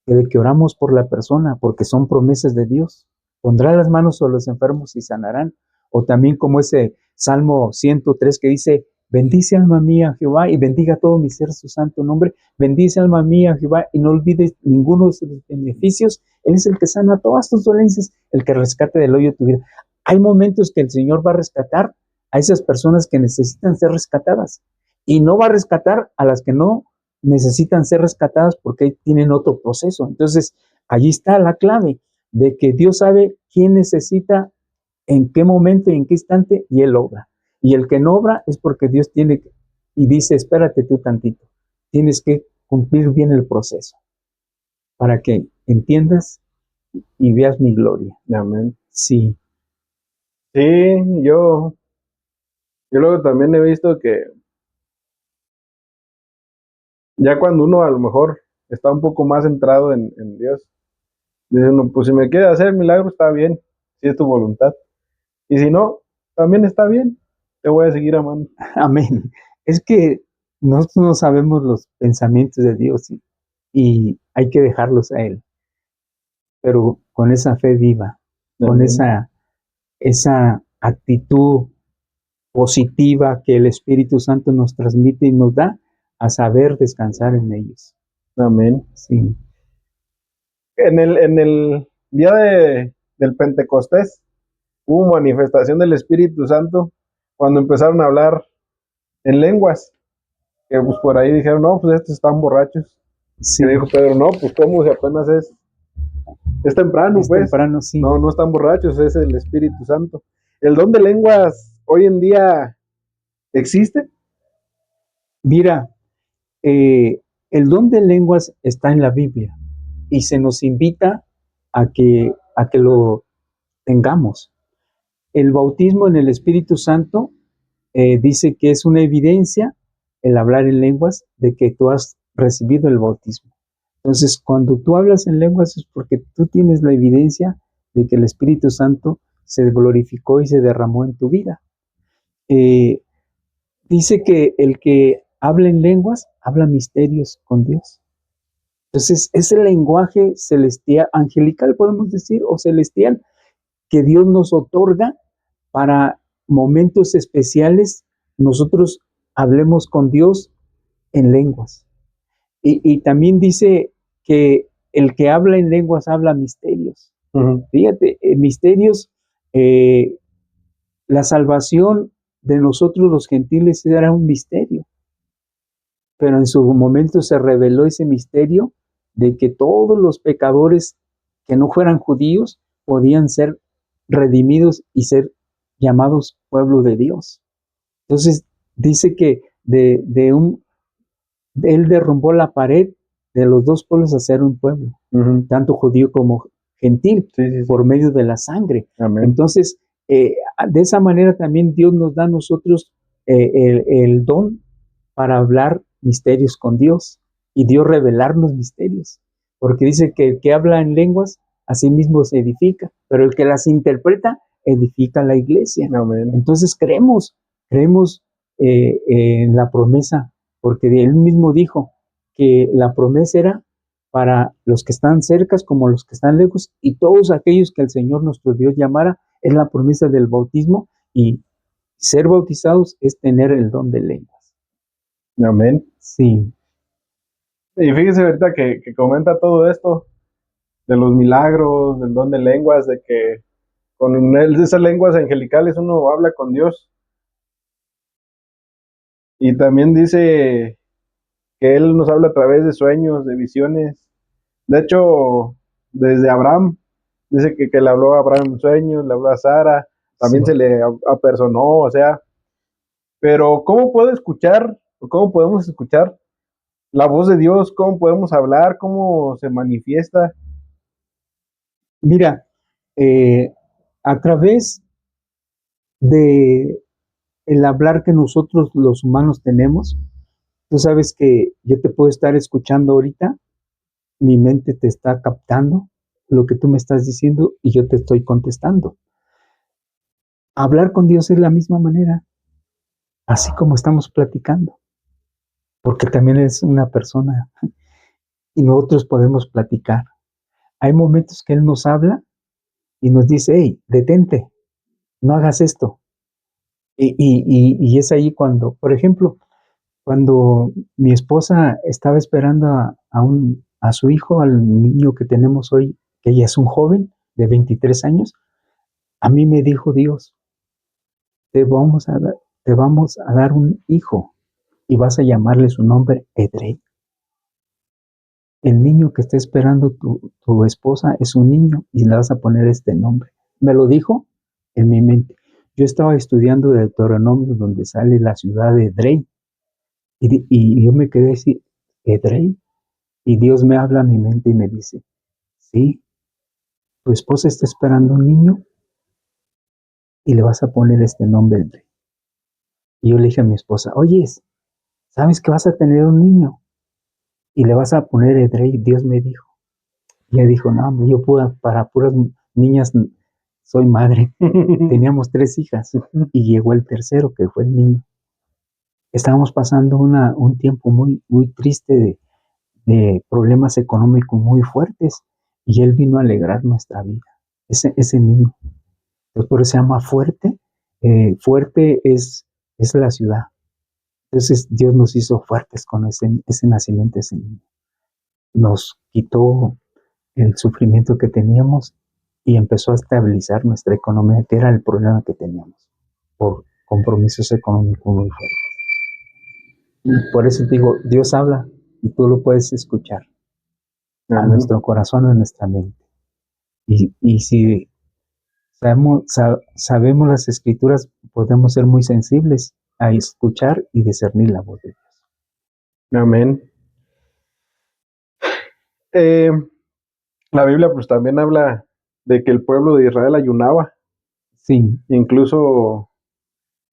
de que oramos por la persona, porque son promesas de Dios. Pondrá las manos sobre los enfermos y sanarán. O también como ese Salmo 103 que dice: bendice alma mía Jehová, y bendiga todo mi ser su santo nombre. Bendice alma mía Jehová, y no olvides ninguno de sus beneficios. Él es el que sana todas tus dolencias, el que rescate del hoyo tu vida. Hay momentos que el Señor va a rescatar a esas personas que necesitan ser rescatadas, y no va a rescatar a las que no necesitan ser rescatadas, porque tienen otro proceso. Entonces, allí está la clave de que Dios sabe quién necesita, en qué momento y en qué instante, y Él obra. Y el que no obra es porque Dios tiene, y dice, espérate tú tantito, tienes que cumplir bien el proceso para que entiendas y veas mi gloria. Amén. Sí, Sí, yo luego también he visto que ya cuando uno a lo mejor está un poco más centrado en Dios, dice uno, pues si me quiere hacer el milagro está bien, si es tu voluntad. Y si no, también está bien, te voy a seguir amando. amén. Es que nosotros no sabemos los pensamientos de Dios y hay que dejarlos a Él, pero con esa fe viva, con Amén. esa actitud positiva que el Espíritu Santo nos transmite y nos da a saber descansar en ellos. Amén. Sí, En el día del Pentecostés hubo manifestación del Espíritu Santo cuando empezaron a hablar en lenguas, que pues por ahí dijeron, no, pues estos están borrachos. Y sí, dijo Pedro, no, pues cómo si apenas es temprano, es pues. temprano, sí. No, no están borrachos, es el Espíritu Santo. ¿El don de lenguas hoy en día existe? Mira, el don de lenguas está en la Biblia y se nos invita a que lo tengamos. El bautismo en el Espíritu Santo dice que es una evidencia, el hablar en lenguas, de que tú has recibido el bautismo. Entonces, cuando tú hablas en lenguas es porque tú tienes la evidencia de que el Espíritu Santo se glorificó y se derramó en tu vida. Eh, Dice que el que habla en lenguas habla misterios con Dios. Entonces, ese lenguaje celestial, angelical podemos decir, o celestial, que Dios nos otorga para momentos especiales, nosotros hablemos con Dios en lenguas. Y también dice que el que habla en lenguas habla misterios. Uh-huh. Fíjate, misterios, eh, la salvación de nosotros los gentiles era un misterio, pero en su momento se reveló ese misterio de que todos los pecadores que no fueran judíos podían ser redimidos y ser llamados pueblo de Dios. Entonces dice que él derrumbó la pared de los dos pueblos a ser un pueblo, tanto judío como gentil, Sí, sí, sí. por medio de la sangre. Amén. Entonces, de esa manera también Dios nos da a nosotros el don para hablar misterios con Dios y Dios revelarnos misterios, porque dice que el que habla en lenguas, a sí mismo se edifica, pero el que las interpreta, edifica la iglesia. Amén. Entonces creemos en la promesa, porque él mismo dijo que la promesa era para los que están cerca como los que están lejos y todos aquellos que el Señor nuestro Dios llamara, es la promesa del bautismo y ser bautizados es tener el don de lenguas. Amén. Sí, Y fíjese ahorita que comenta todo esto de los milagros, del don de lenguas, de que con esas lenguas angelicales uno habla con Dios. Y también dice que Él nos habla a través de sueños, de visiones. De hecho, desde Abraham, dice que le habló a Abraham en sueños, le habló a Sara, también sí. se le apersonó, o sea, pero ¿cómo puedo escuchar, o cómo podemos escuchar la voz de Dios? ¿Cómo podemos hablar? ¿Cómo se manifiesta? Mira, a través de el hablar que nosotros los humanos tenemos, tú sabes que yo te puedo estar escuchando ahorita, mi mente te está captando lo que tú me estás diciendo y yo te estoy contestando. Hablar con Dios es la misma manera, así como estamos platicando, porque también es una persona y nosotros podemos platicar. Hay momentos que Él nos habla y nos dice, hey, detente, no hagas esto. Y es ahí cuando, por ejemplo, cuando mi esposa estaba esperando a su hijo, al niño que tenemos hoy, que ella es un joven de 23 años, a mí me dijo Dios, te vamos a dar un hijo y vas a llamarle su nombre Edrei. El niño que está esperando tu esposa es un niño y le vas a poner este nombre. Me lo dijo en mi mente. yo estaba estudiando Deuteronomio donde sale la ciudad de Edrei y yo me quedé así, Edrei, y Dios me habla a mi mente y me dice, sí, tu esposa está esperando un niño y le vas a poner este nombre Edrei. Y yo le dije a mi esposa, oye, ¿sabes que vas a tener un niño? Y le vas a poner Edrei, Dios me dijo. Y ella dijo, no, yo para puras niñas soy madre. Teníamos 3 hijas y llegó el tercero, que fue el niño. Estábamos pasando un tiempo muy, muy triste de problemas económicos muy fuertes y él vino a alegrar nuestra vida, ese niño. Entonces, por eso se llama Fuerte. Fuerte es la ciudad. Entonces Dios nos hizo fuertes con ese nacimiento de ese niño. Nos quitó el sufrimiento que teníamos y empezó a estabilizar nuestra economía, que era el problema que teníamos por compromisos económicos muy fuertes. Y por eso te digo, Dios habla y tú lo puedes escuchar a nuestro corazón o a nuestra mente. Y si sabemos las escrituras, podemos ser muy sensibles a escuchar y discernir la voz de Dios. Amén. La Biblia pues también habla de que el pueblo de Israel ayunaba. Sí. Incluso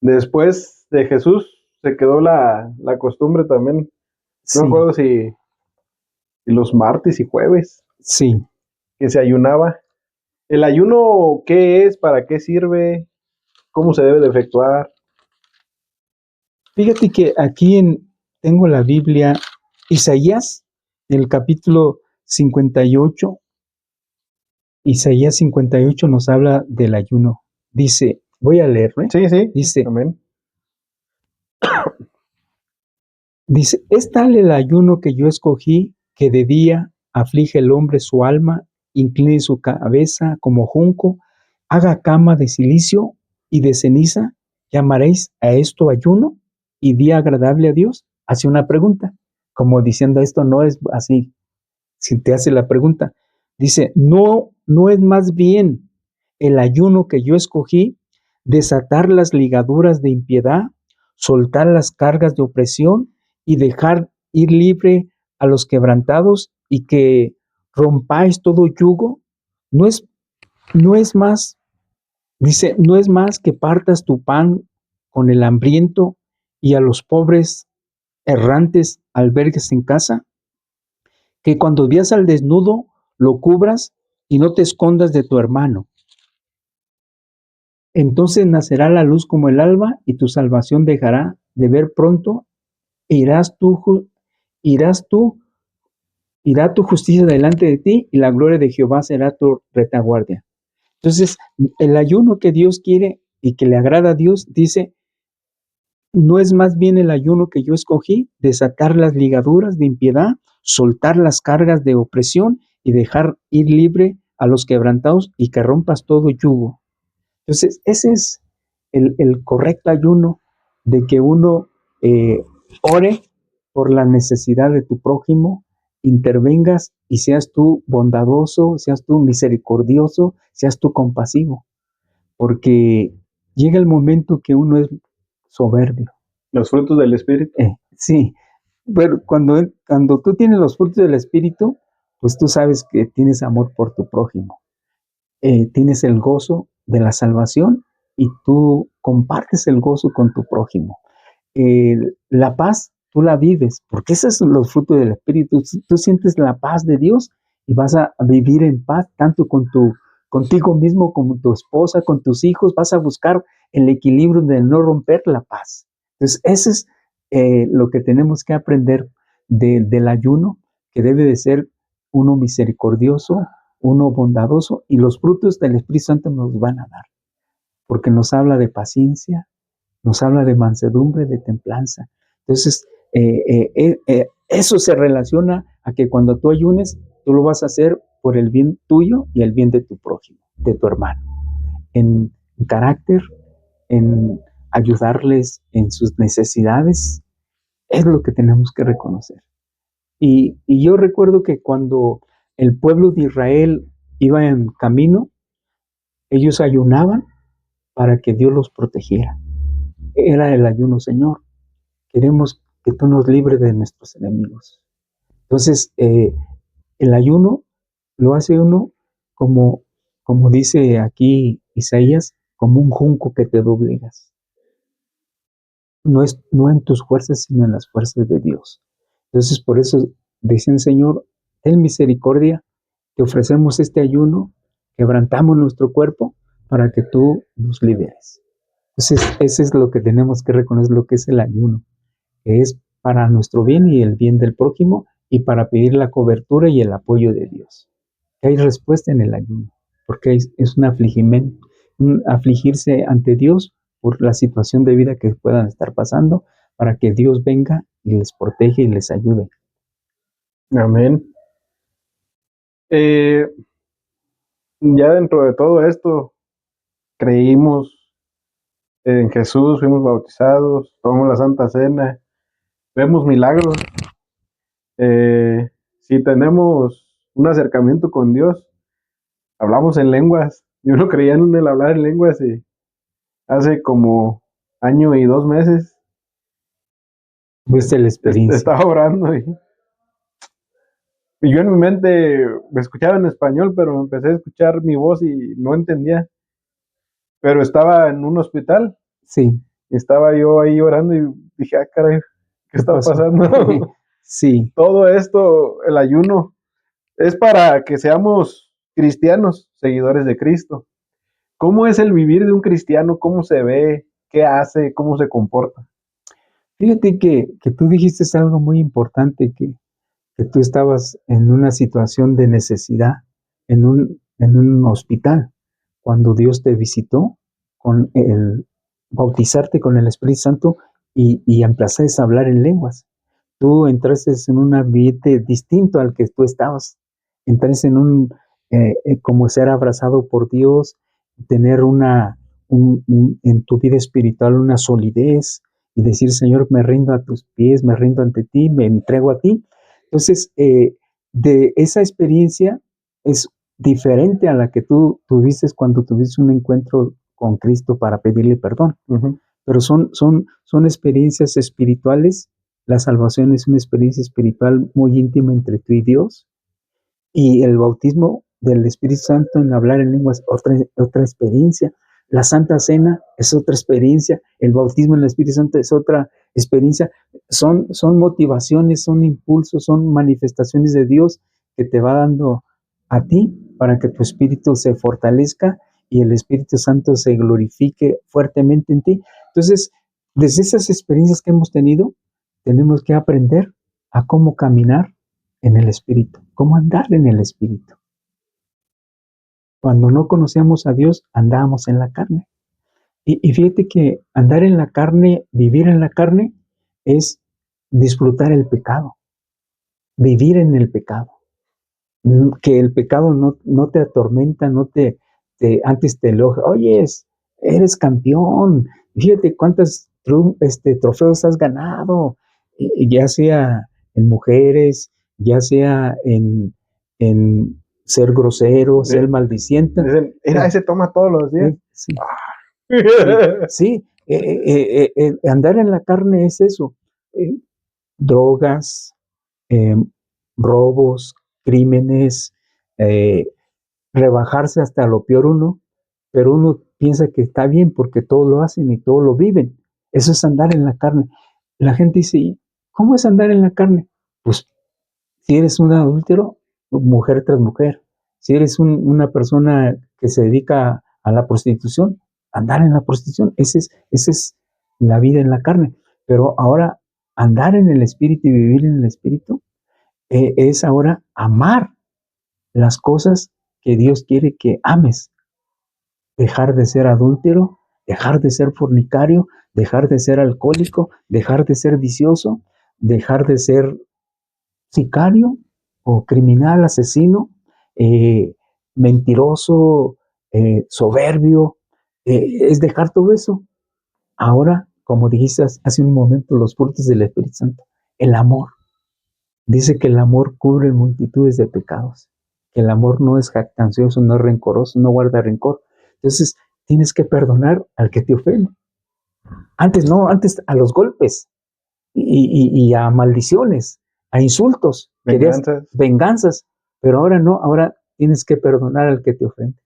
después de Jesús se quedó la costumbre también. No me acuerdo si los martes y jueves. Sí. Que se ayunaba. ¿El ayuno qué es? ¿Para qué sirve? ¿Cómo se debe de efectuar? Fíjate que aquí tengo la Biblia, Isaías, el capítulo 58. Isaías 58 nos habla del ayuno. Dice, voy a leerlo. Sí, sí. Dice, amén. Dice, es tal el ayuno que yo escogí, que de día aflige el hombre su alma, incline su cabeza como junco, haga cama de silicio y de ceniza. ¿Llamaréis a esto ayuno y día agradable a Dios? Hace una pregunta, como diciendo esto no es así. Si te hace la pregunta, dice, no es más bien el ayuno que yo escogí, desatar las ligaduras de impiedad, soltar las cargas de opresión y dejar ir libre a los quebrantados y que rompáis todo yugo. No es más, dice, no es más que partas tu pan con el hambriento y a los pobres errantes albergues en casa, que cuando veas al desnudo lo cubras y no te escondas de tu hermano. Entonces nacerá la luz como el alba y tu salvación dejará de ver pronto e irá tu justicia delante de ti y la gloria de Jehová será tu retaguardia. Entonces, el ayuno que Dios quiere y que le agrada a Dios, dice, no es más bien el ayuno que yo escogí, desatar las ligaduras de impiedad, soltar las cargas de opresión y dejar ir libre a los quebrantados y que rompas todo yugo. Entonces, ese es el correcto ayuno, de que uno ore por la necesidad de tu prójimo, intervengas y seas tú bondadoso, seas tú misericordioso, seas tú compasivo, porque llega el momento que uno es soberbio. Los frutos del Espíritu. Sí, pero cuando tú tienes los frutos del Espíritu, pues tú sabes que tienes amor por tu prójimo, tienes el gozo de la salvación y tú compartes el gozo con tu prójimo. La paz, tú la vives, porque esos son los frutos del Espíritu. Tú sientes la paz de Dios y vas a vivir en paz tanto contigo mismo, como tu esposa, con tus hijos. Vas a buscar el equilibrio de no romper la paz. Entonces, eso es lo que tenemos que aprender del ayuno, que debe de ser uno misericordioso, uno bondadoso, y los frutos del Espíritu Santo nos van a dar, porque nos habla de paciencia, nos habla de mansedumbre, de templanza. Entonces, eso se relaciona a que cuando tú ayunes, tú lo vas a hacer por el bien tuyo y el bien de tu prójimo, de tu hermano, en carácter, en ayudarles en sus necesidades. Es lo que tenemos que reconocer. Y yo recuerdo que cuando el pueblo de Israel iba en camino, ellos ayunaban para que Dios los protegiera. Era el ayuno, Señor. Queremos que tú nos libres de nuestros enemigos. Entonces, el ayuno lo hace uno como dice aquí Isaías, como un junco que te doblegas. No en tus fuerzas, sino en las fuerzas de Dios. Entonces, por eso dicen, Señor, ten misericordia, te ofrecemos este ayuno, quebrantamos nuestro cuerpo para que tú nos liberes. Entonces, eso es lo que tenemos que reconocer, lo que es el ayuno, que es para nuestro bien y el bien del prójimo y para pedir la cobertura y el apoyo de Dios. Hay respuesta en el ayuno, porque es un afligirse ante Dios por la situación de vida que puedan estar pasando, para que Dios venga y les protege y les ayude. Amén. Ya dentro de todo esto, creímos en Jesús, fuimos bautizados, tomamos la Santa Cena, vemos milagros. Si tenemos un acercamiento con Dios, hablamos en lenguas. Yo no creía en el hablar en lenguas y hace como año y 2 meses Viste la experiencia. estaba orando y yo en mi mente me escuchaba en español, pero empecé a escuchar mi voz y no entendía. Pero estaba en un hospital Sí. y estaba yo ahí orando y dije, caray, ¿qué está pasando? Sí. Todo esto, el ayuno, es para que seamos cristianos, seguidores de Cristo. ¿Cómo es el vivir de un cristiano? ¿Cómo se ve? ¿Qué hace? ¿Cómo se comporta? Fíjate que tú dijiste algo muy importante, que tú estabas en una situación de necesidad, en un hospital, cuando Dios te visitó con el bautizarte con el Espíritu Santo y empezaste a hablar en lenguas. Tú entraste en un ambiente distinto al que tú estabas. Entraste como ser abrazado por Dios, tener en tu vida espiritual una solidez y decir, Señor, me rindo a tus pies, me rindo ante ti, me entrego a ti. Entonces, de esa experiencia es diferente a la que tú tuviste cuando tuviste un encuentro con Cristo para pedirle perdón. Uh-huh. Pero son experiencias espirituales. La salvación es una experiencia espiritual muy íntima entre tú y Dios. Y el bautismo del Espíritu Santo en hablar en lenguas, otra experiencia. La Santa Cena es otra experiencia. El bautismo en el Espíritu Santo es otra experiencia. Son motivaciones, son impulsos, son manifestaciones de Dios que te va dando a ti para que tu espíritu se fortalezca y el Espíritu Santo se glorifique fuertemente en ti. Entonces, desde esas experiencias que hemos tenido, tenemos que aprender a cómo caminar en el Espíritu, cómo andar en el Espíritu. Cuando no conocíamos a Dios, andábamos en la carne. Y fíjate que andar en la carne, vivir en la carne, es disfrutar el pecado, vivir en el pecado. Que el pecado no te atormenta, antes te elogia, oye, eres campeón, fíjate cuántos trofeos has ganado, ya sea en mujeres, ya sea en ser grosero, ser maldiciente. Ese toma todos los días. Sí, sí. Andar en la carne es eso, drogas, robos, crímenes, rebajarse hasta lo peor uno, pero uno piensa que está bien porque todos lo hacen y todos lo viven. Eso es andar en la carne. La gente dice, ¿cómo es andar en la carne? Pues si eres un adúltero, mujer tras mujer. Si eres una persona que se dedica a la prostitución, andar en la prostitución. Esa es la vida en la carne. Pero ahora, andar en el espíritu y vivir en el espíritu es ahora amar las cosas que Dios quiere que ames. Dejar de ser adúltero, dejar de ser fornicario, dejar de ser alcohólico, dejar de ser vicioso, dejar de ser sicario o criminal, asesino, mentiroso, soberbio. Es dejar todo eso. Ahora, como dijiste hace un momento, los frutos del Espíritu Santo, el amor. Dice que el amor cubre multitudes de pecados, que el amor no es jactancioso, no es rencoroso, no guarda rencor. Entonces, tienes que perdonar al que te ofende. Antes no, antes a los golpes y a maldiciones, a insultos, querías venganzas, pero ahora no, ahora tienes que perdonar al que te ofende.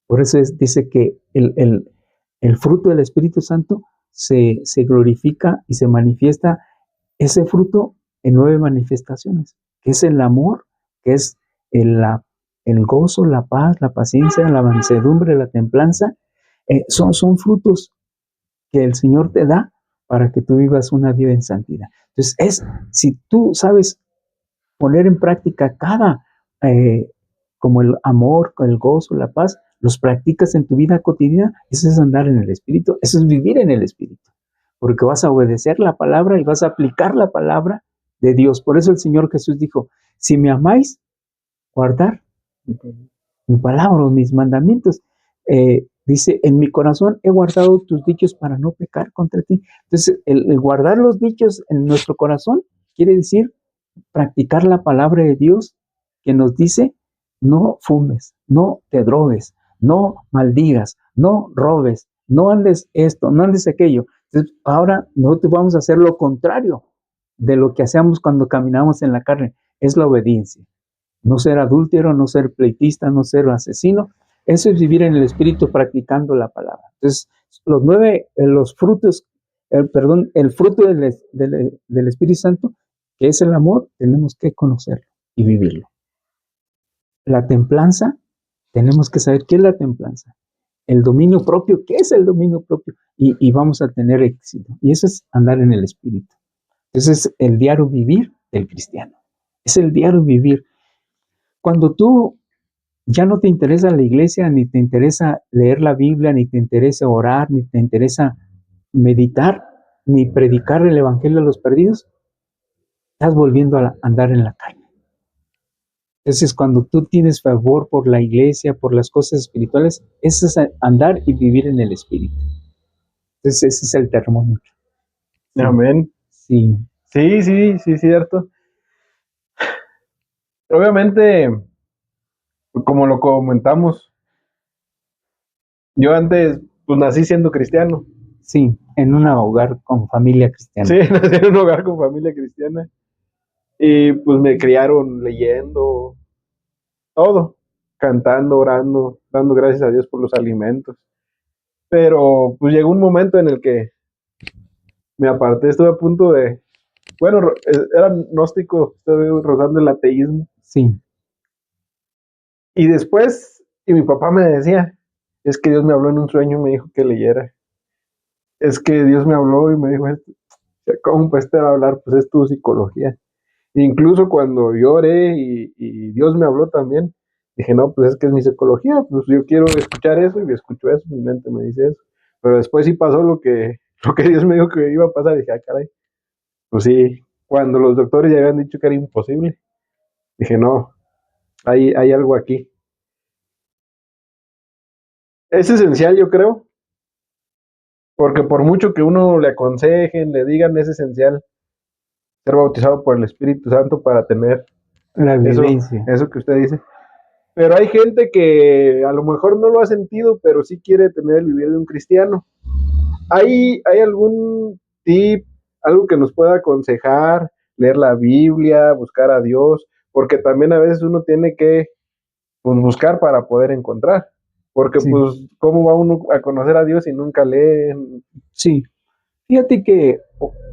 Por eso dice que el fruto del Espíritu Santo se glorifica y se manifiesta ese fruto en 9 manifestaciones, que es el amor, que es el gozo, la paz, la paciencia, la mansedumbre, la templanza. Son frutos que el Señor te da para que tú vivas una vida en santidad. Entonces, si tú sabes poner en práctica como el amor, el gozo, la paz, los practicas en tu vida cotidiana, eso es andar en el Espíritu, eso es vivir en el Espíritu, porque vas a obedecer la palabra y vas a aplicar la palabra de Dios. Por eso el Señor Jesús dijo, si me amáis, guardar mi palabra, mis mandamientos. Dice, en mi corazón he guardado tus dichos para no pecar contra ti. Entonces, el guardar los dichos en nuestro corazón quiere decir practicar la palabra de Dios que nos dice, no fumes, no te drogues, no maldigas, no robes, no andes esto, no andes aquello. Entonces, ahora nosotros vamos a hacer lo contrario de lo que hacemos cuando caminamos en la carne, es la obediencia. No ser adúltero, no ser pleitista, no ser asesino. Eso es vivir en el Espíritu practicando la palabra. Entonces, los frutos, el fruto del Espíritu Santo, que es el amor, tenemos que conocerlo y vivirlo. La templanza, tenemos que saber qué es la templanza. El dominio propio, ¿qué es el dominio propio? Y vamos a tener éxito. Y eso es andar en el Espíritu. Ese es el diario vivir del cristiano. Es el diario vivir. Cuando tú ya no te interesa la iglesia, ni te interesa leer la Biblia, ni te interesa orar, ni te interesa meditar, ni predicar el evangelio a los perdidos, estás volviendo a andar en la carne. Entonces, cuando tú tienes favor por la iglesia, por las cosas espirituales, eso es andar y vivir en el Espíritu. Entonces, ese es el termómetro. Sí. Amén. Sí. Sí, cierto. Obviamente, como lo comentamos, yo antes, pues nací siendo cristiano. Sí, en un hogar con familia cristiana. Sí, nací en un hogar con familia cristiana. Y pues me criaron leyendo, todo, cantando, orando, dando gracias a Dios por los alimentos. Pero pues llegó un momento en el que me aparté, estuve a punto de, bueno, era gnóstico, estuve rozando el ateísmo. Sí. Y después, y mi papá me decía, es que Dios me habló en un sueño y me dijo que leyera. Es que Dios me habló y me dijo, ¿cómo pues te va a hablar? Pues es tu psicología. Incluso cuando lloré y Dios me habló también, dije, no, pues es que es mi psicología, pues yo quiero escuchar eso y escucho eso, mi mente me dice eso. Pero después sí pasó lo que Dios me dijo que iba a pasar, dije, caray, pues sí, cuando los doctores ya habían dicho que era imposible, dije, no, hay algo aquí. Es esencial, yo creo, porque por mucho que uno le aconsejen, le digan, es esencial ser bautizado por el Espíritu Santo para tener la vivencia. Eso que usted dice. Pero hay gente que a lo mejor no lo ha sentido, pero sí quiere tener el vivir de un cristiano. ¿Hay algún tip, algo que nos pueda aconsejar? Leer la Biblia, buscar a Dios, porque también a veces uno tiene que pues, buscar para poder encontrar. Porque Sí. pues, ¿cómo va uno a conocer a Dios si nunca lee? Sí. Fíjate que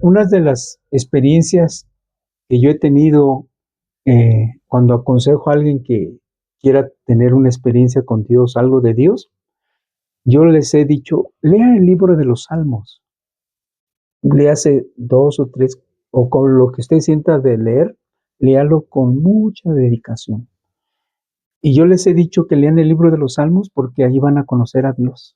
una de las experiencias que yo he tenido cuando aconsejo a alguien que quiera tener una experiencia con Dios, algo de Dios, yo les he dicho, lea el libro de los Salmos, léase 2 o 3, o con lo que usted sienta de leer, léalo con mucha dedicación. Y yo les he dicho que lean el libro de los Salmos porque ahí van a conocer a Dios.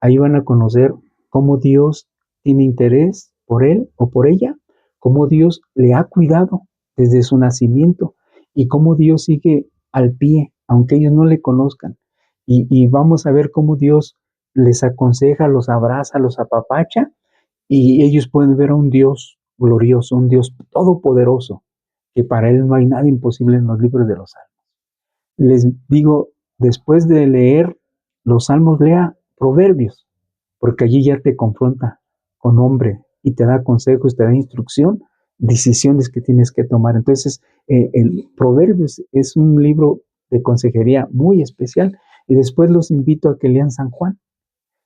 Ahí van a conocer cómo Dios tiene interés por él o por ella, cómo Dios le ha cuidado desde su nacimiento y cómo Dios sigue al pie, aunque ellos no le conozcan. Y vamos a ver cómo Dios les aconseja, los abraza, los apapacha, y ellos pueden ver a un Dios glorioso, un Dios todopoderoso, que para él no hay nada imposible en los libros de los Salmos. Les digo, después de leer los salmos, lea Proverbios, porque allí ya te confronta con hombre y te da consejos, te da instrucción, decisiones que tienes que tomar. Entonces, el Proverbios es un libro de consejería muy especial. Y después los invito a que lean San Juan.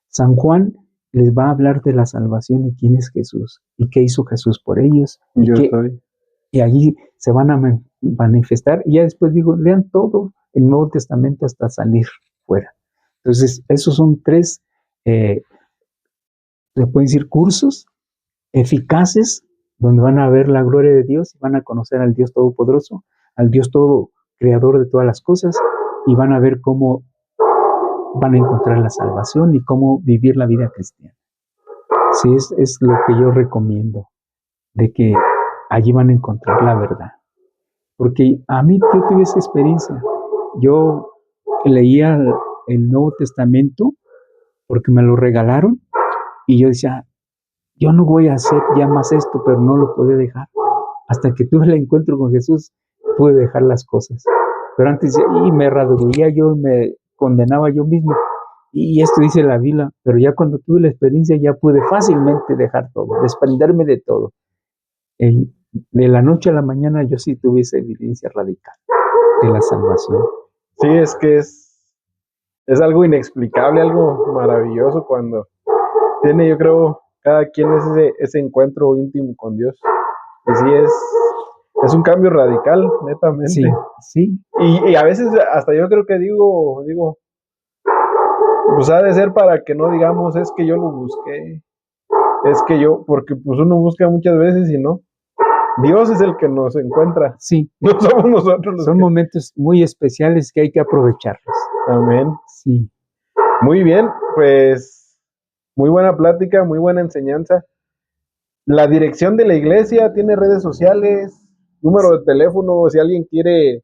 San Juan les va a hablar de la salvación y quién es Jesús y qué hizo Jesús por ellos. Y allí se van a manifestar. Y ya después digo, lean todo el Nuevo Testamento hasta salir fuera. Entonces, esos son 3, se pueden decir, cursos eficaces donde van a ver la gloria de Dios y van a conocer al Dios Todopoderoso, al Dios Todo Creador de todas las cosas, y van a ver cómo van a encontrar la salvación y cómo vivir la vida cristiana. Sí, es lo que yo recomiendo, de que allí van a encontrar la verdad. Porque a mí yo tuve esa experiencia. Yo leía el Nuevo Testamento porque me lo regalaron y yo decía, yo no voy a hacer ya más esto, pero no lo podía dejar. Hasta que tuve el encuentro con Jesús, pude dejar las cosas. Pero antes me reduía yo, me condenaba yo mismo. Y esto dice la Biblia, pero ya cuando tuve la experiencia ya pude fácilmente dejar todo, desprenderme de todo. De la noche a la mañana yo sí tuve esa evidencia radical de la salvación. Sí, es que es algo inexplicable, algo maravilloso cuando tiene, yo creo, cada quien ese encuentro íntimo con Dios. Y sí, es un cambio radical, netamente. Sí, sí. Y a veces hasta yo creo que digo, pues ha de ser para que no digamos, es que yo lo busqué, es que yo, porque pues uno busca muchas veces y no. Dios es el que nos encuentra. Sí. No somos nosotros. Son momentos muy especiales que hay que aprovecharlos. Amén. Sí. Muy bien, pues muy buena plática, muy buena enseñanza. La dirección de la iglesia tiene redes sociales, número de teléfono, si alguien quiere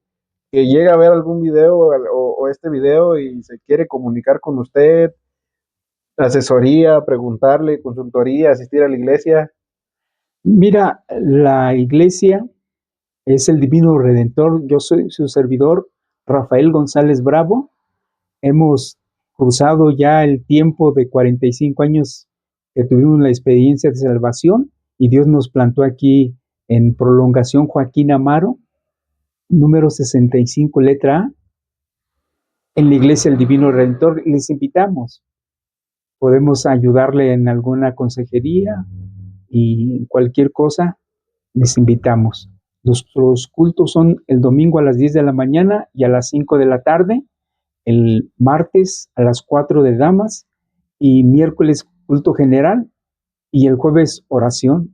que llegue a ver algún video o este video y se quiere comunicar con usted, asesoría, preguntarle, consultoría, asistir a la iglesia. Mira, la iglesia es el Divino Redentor. Yo soy su servidor, Rafael González Bravo. Hemos cruzado ya el tiempo de 45 años que tuvimos la experiencia de salvación y Dios nos plantó aquí en Prolongación Joaquín Amaro, número 65, letra A, en la iglesia El Divino Redentor. Les invitamos. Podemos ayudarle en alguna consejería y cualquier cosa, les invitamos. Nuestros cultos son el domingo a las 10 de la mañana y a las 5 de la tarde, el martes a las 4 de damas y miércoles culto general y el jueves oración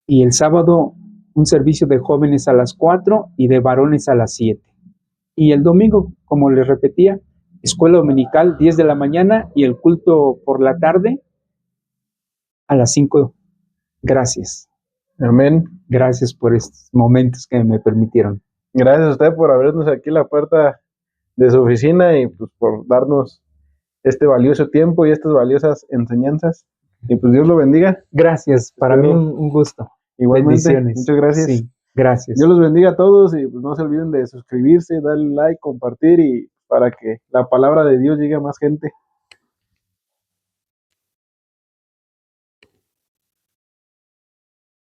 y el sábado un servicio de jóvenes a las 4 y de varones a las 7. Y el domingo, como les repetía, escuela dominical 10 de la mañana y el culto por la tarde a las 5. Gracias. Amén. Gracias por estos momentos que me permitieron. Gracias a usted por abrirnos aquí la puerta de su oficina y pues por darnos este valioso tiempo y estas valiosas enseñanzas. Y pues Dios lo bendiga. Gracias, para mí un gusto. Igualmente. Bendiciones. Muchas gracias. Sí, gracias. Dios los bendiga a todos y pues no se olviden de suscribirse, darle like, compartir y para que la palabra de Dios llegue a más gente.